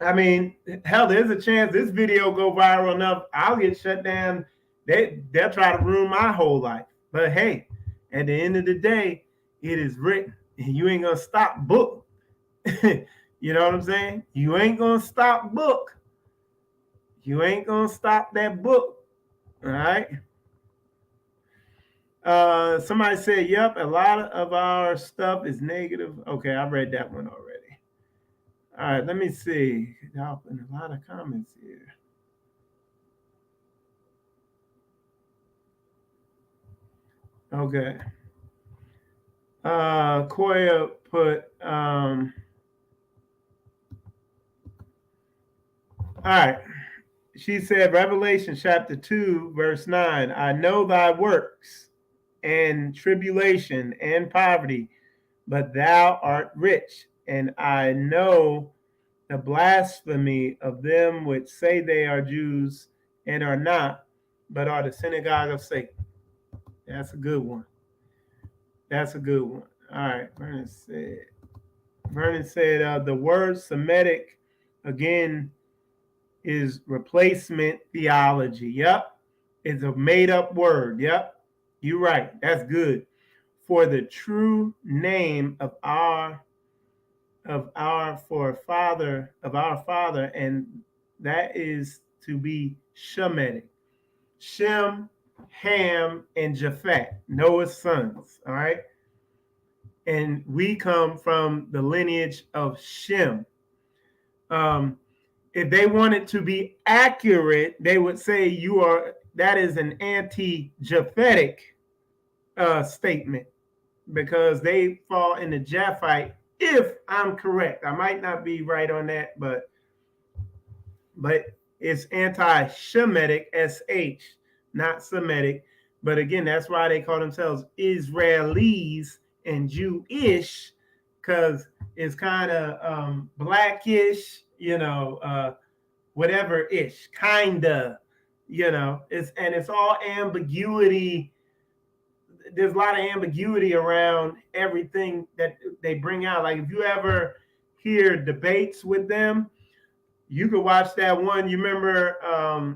I mean, hell, there's a chance this video go viral enough, I'll get shut down. They'll try to ruin my whole life. But hey, at the end of the day, it is written, and you ain't going to stop book. You know what I'm saying? You ain't going to stop book. You ain't going to stop that book. All right. Somebody said, yep, a lot of our stuff is negative. Okay, I read that one already. All right, let me see. Y'all putting a lot of comments here. Okay. Koya put, all right. She said, Revelation chapter 2, verse 9, I know thy works and tribulation and poverty, but thou art rich, and I know the blasphemy of them which say they are Jews and are not, but are the synagogue of Satan. That's a good one. That's a good one. All right, Vernon said the word Semitic, again, is replacement theology. Yep. It's a made up word. Yep. You're right. That's good. For the true name of our father, and that is to be Shemitic. Shem, Ham, and Japhet, Noah's sons. All right. And we come from the lineage of Shem. If they wanted to be accurate, they would say that is an anti-Japhetic statement, because they fall in the Japhite, if I'm correct. I might not be right on that, but it's anti-Shemitic, SH, not Semitic. But again, that's why they call themselves Israelis and Jewish, because it's kind of blackish, whatever ish, kinda, it's all ambiguity. There's a lot of ambiguity around everything that they bring out. Like if you ever hear debates with them, you could watch that one. You remember,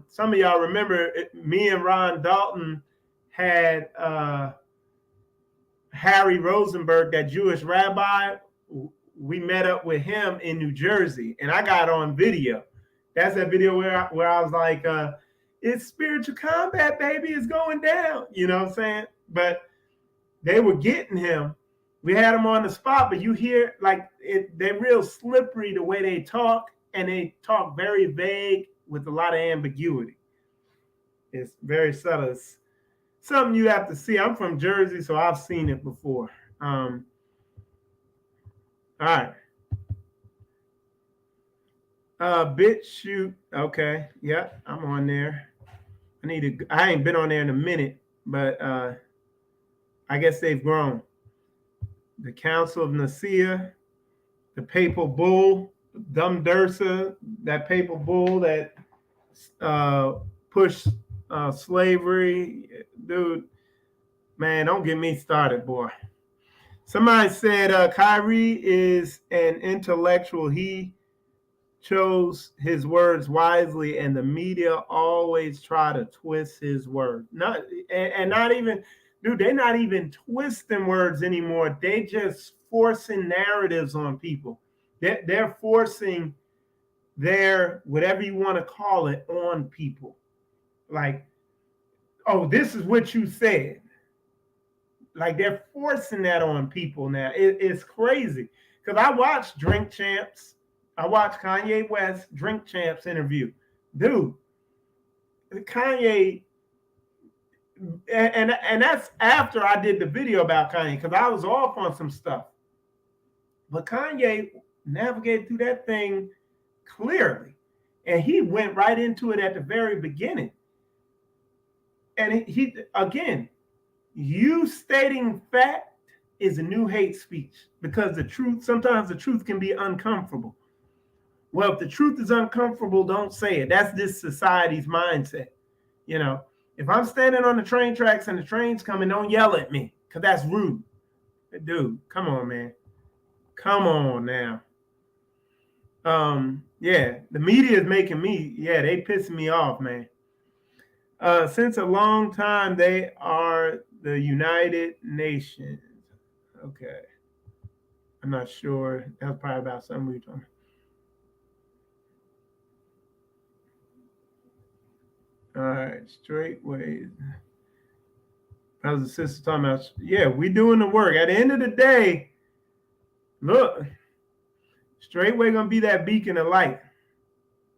some of y'all remember me and Ron Dalton had Harry Rosenberg, that Jewish rabbi. We met up with him in New Jersey, and I got on video. That's that video where I was like, it's spiritual combat, baby. It's going down. You know what I'm saying? But they were getting him. We had him on the spot, but you hear like they're real slippery the way they talk, and they talk very vague with a lot of ambiguity. It's very subtle. It's something you have to see. I'm from Jersey, so I've seen it before. All right. BitChute. Okay. Yep, I'm on there. I ain't been on there in a minute, but I guess they've grown. The Council of Nicaea, the Papal Bull, Dum Dursa, that Papal Bull that pushed slavery. Dude, man, don't get me started, boy. Somebody said Kyrie is an intellectual. He chose his words wisely, and the media always try to twist his words. Not even, dude, they're not even twisting words anymore. They just forcing narratives on people. They're forcing their whatever you want to call it on people. Like, oh, this is what you said. Like they're forcing that on people now. It's crazy. Because I watched Drink Champs. I watched Kanye West Drink Champs interview. Dude, Kanye, and that's after I did the video about Kanye, because I was off on some stuff. But Kanye navigated through that thing clearly. And he went right into it at the very beginning. And he again, you stating fact is a new hate speech, because sometimes the truth can be uncomfortable. Well, if the truth is uncomfortable, don't say it. That's this society's mindset. If I'm standing on the train tracks and the train's coming, don't yell at me, because that's rude. Dude, come on, man. Come on now. Yeah, the media is making me, they pissing me off, man. Since a long time, they are the United Nations. Okay. I'm not sure. That was probably about something we were talking All right, straight ways. Brothers and sisters talking about, yeah, we doing the work. At the end of the day, look, straight way gonna be that beacon of light.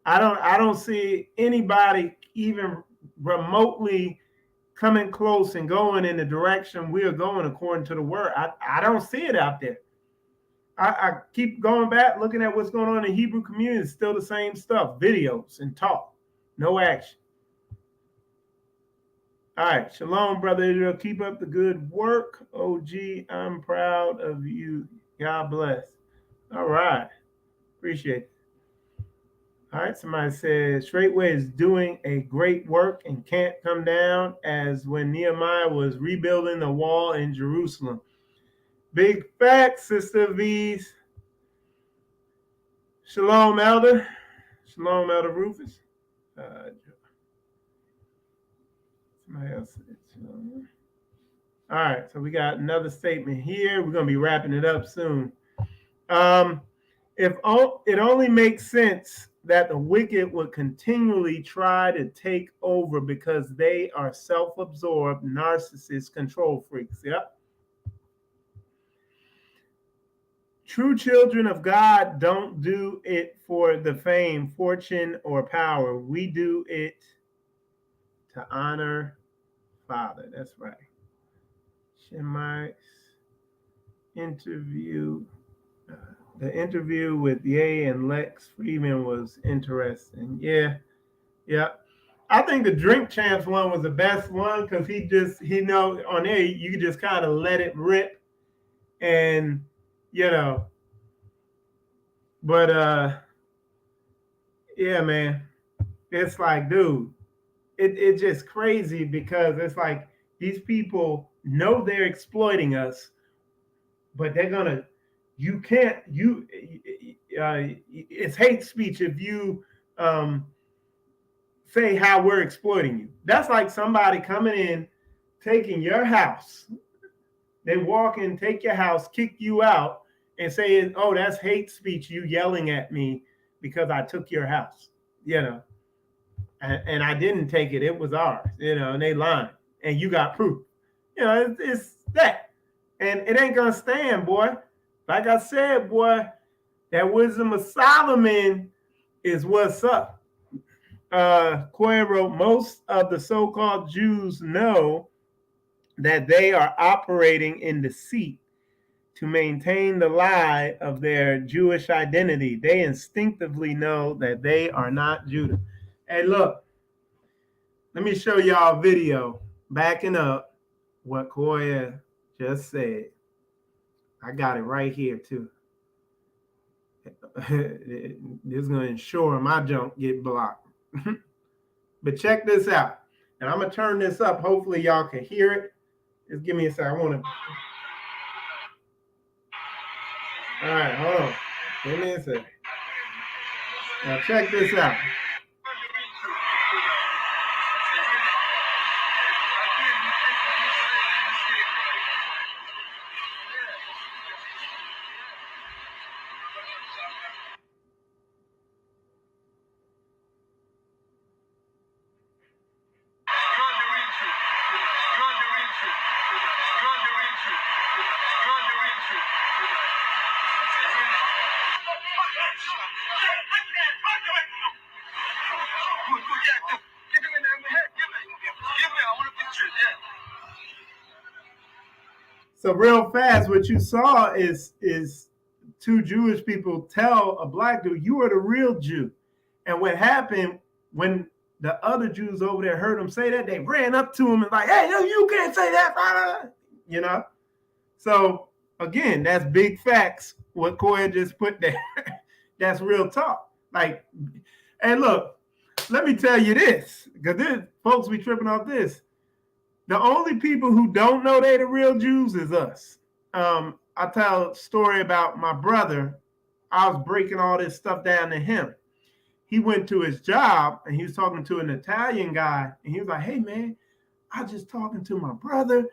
I don't see anybody even remotely coming close and going in the direction we are going according to the word. I don't see it out there. I keep going back, looking at what's going on in the Hebrew community. It's still the same stuff, videos and talk, no action. All right, shalom, brother Israel. Keep up the good work. OG, I'm proud of you. God bless. All right, appreciate it. All right, somebody says Straightway is doing a great work and can't come down as when Nehemiah was rebuilding the wall in Jerusalem. Big facts, Sister V's. Shalom, Elder. Shalom, Elder Rufus. Somebody else said shalom. All right, so we got another statement here. We're going to be wrapping it up soon. It only makes sense that the wicked would continually try to take over because they are self-absorbed, narcissist control freaks. Yep. True children of God don't do it for the fame, fortune, or power. We do it to honor Father. That's right. Shemite's interview. The interview with Ye and Lex Freeman was interesting. Yeah. I think the Drink Champs one was the best one because he know on there you can just kind of let it rip, and but yeah, man, it's like, dude, it's just crazy because it's like these people know they're exploiting us, but they're gonna. It's hate speech if you say how we're exploiting you. That's like somebody coming in, taking your house. They walk in, take your house, kick you out, and say, oh, that's hate speech, you yelling at me because I took your house, and I didn't take it. It was ours, and they lying, and you got proof. It's that. And it ain't going to stand, boy. Like I said, boy, that wisdom of Solomon is what's up. Koya wrote, most of the so-called Jews know that they are operating in deceit to maintain the lie of their Jewish identity. They instinctively know that they are not Judah. Hey, look, let me show y'all a video backing up what Koya just said. I got it right here, too. This is going to ensure my junk get blocked. But check this out. And I'm going to turn this up. Hopefully, y'all can hear it. Just give me a second. I want to. All right, hold on. Give me a second. Now, check this out. So real fast, what you saw is two Jewish people tell a black dude, you are the real Jew. And what happened when the other Jews over there heard him say that, they ran up to him and like, hey, no, you can't say that, brother. So again, that's big facts. What Koya just put there, that's real talk. Like, and look, let me tell you this, because folks be tripping off this. The only people who don't know they the real Jews is us. I tell a story about my brother. I was breaking all this stuff down to him. He went to his job and he was talking to an Italian guy. And he was like, hey, man, I was just talking to my brother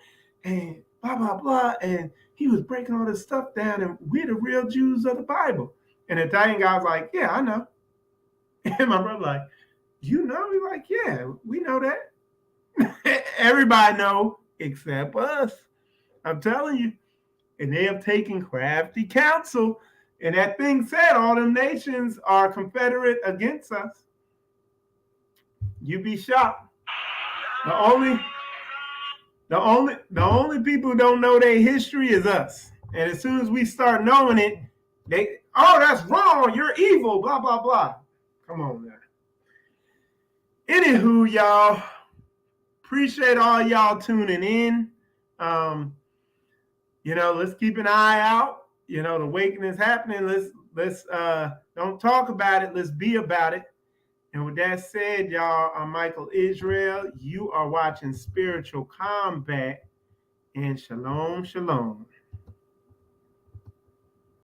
and blah, blah, blah. And he was breaking all this stuff down. And we're the real Jews of the Bible. And the Italian guy was like, yeah, I know. And my brother like, You know, you're like, yeah, we know that. Everybody know except us. I'm telling you. And they have taken crafty counsel. And that thing said, all them nations are confederate against us. You be shocked. The only people who don't know their history is us. And as soon as we start knowing it, that's wrong. You're evil. Blah blah blah. Come on now. Anywho, y'all, appreciate all y'all tuning in. Let's keep an eye out. The awakening is happening. Let's don't talk about it. Let's be about it. And with that said, y'all, I'm Michael Israel. You are watching Spiritual Combat. And shalom, shalom.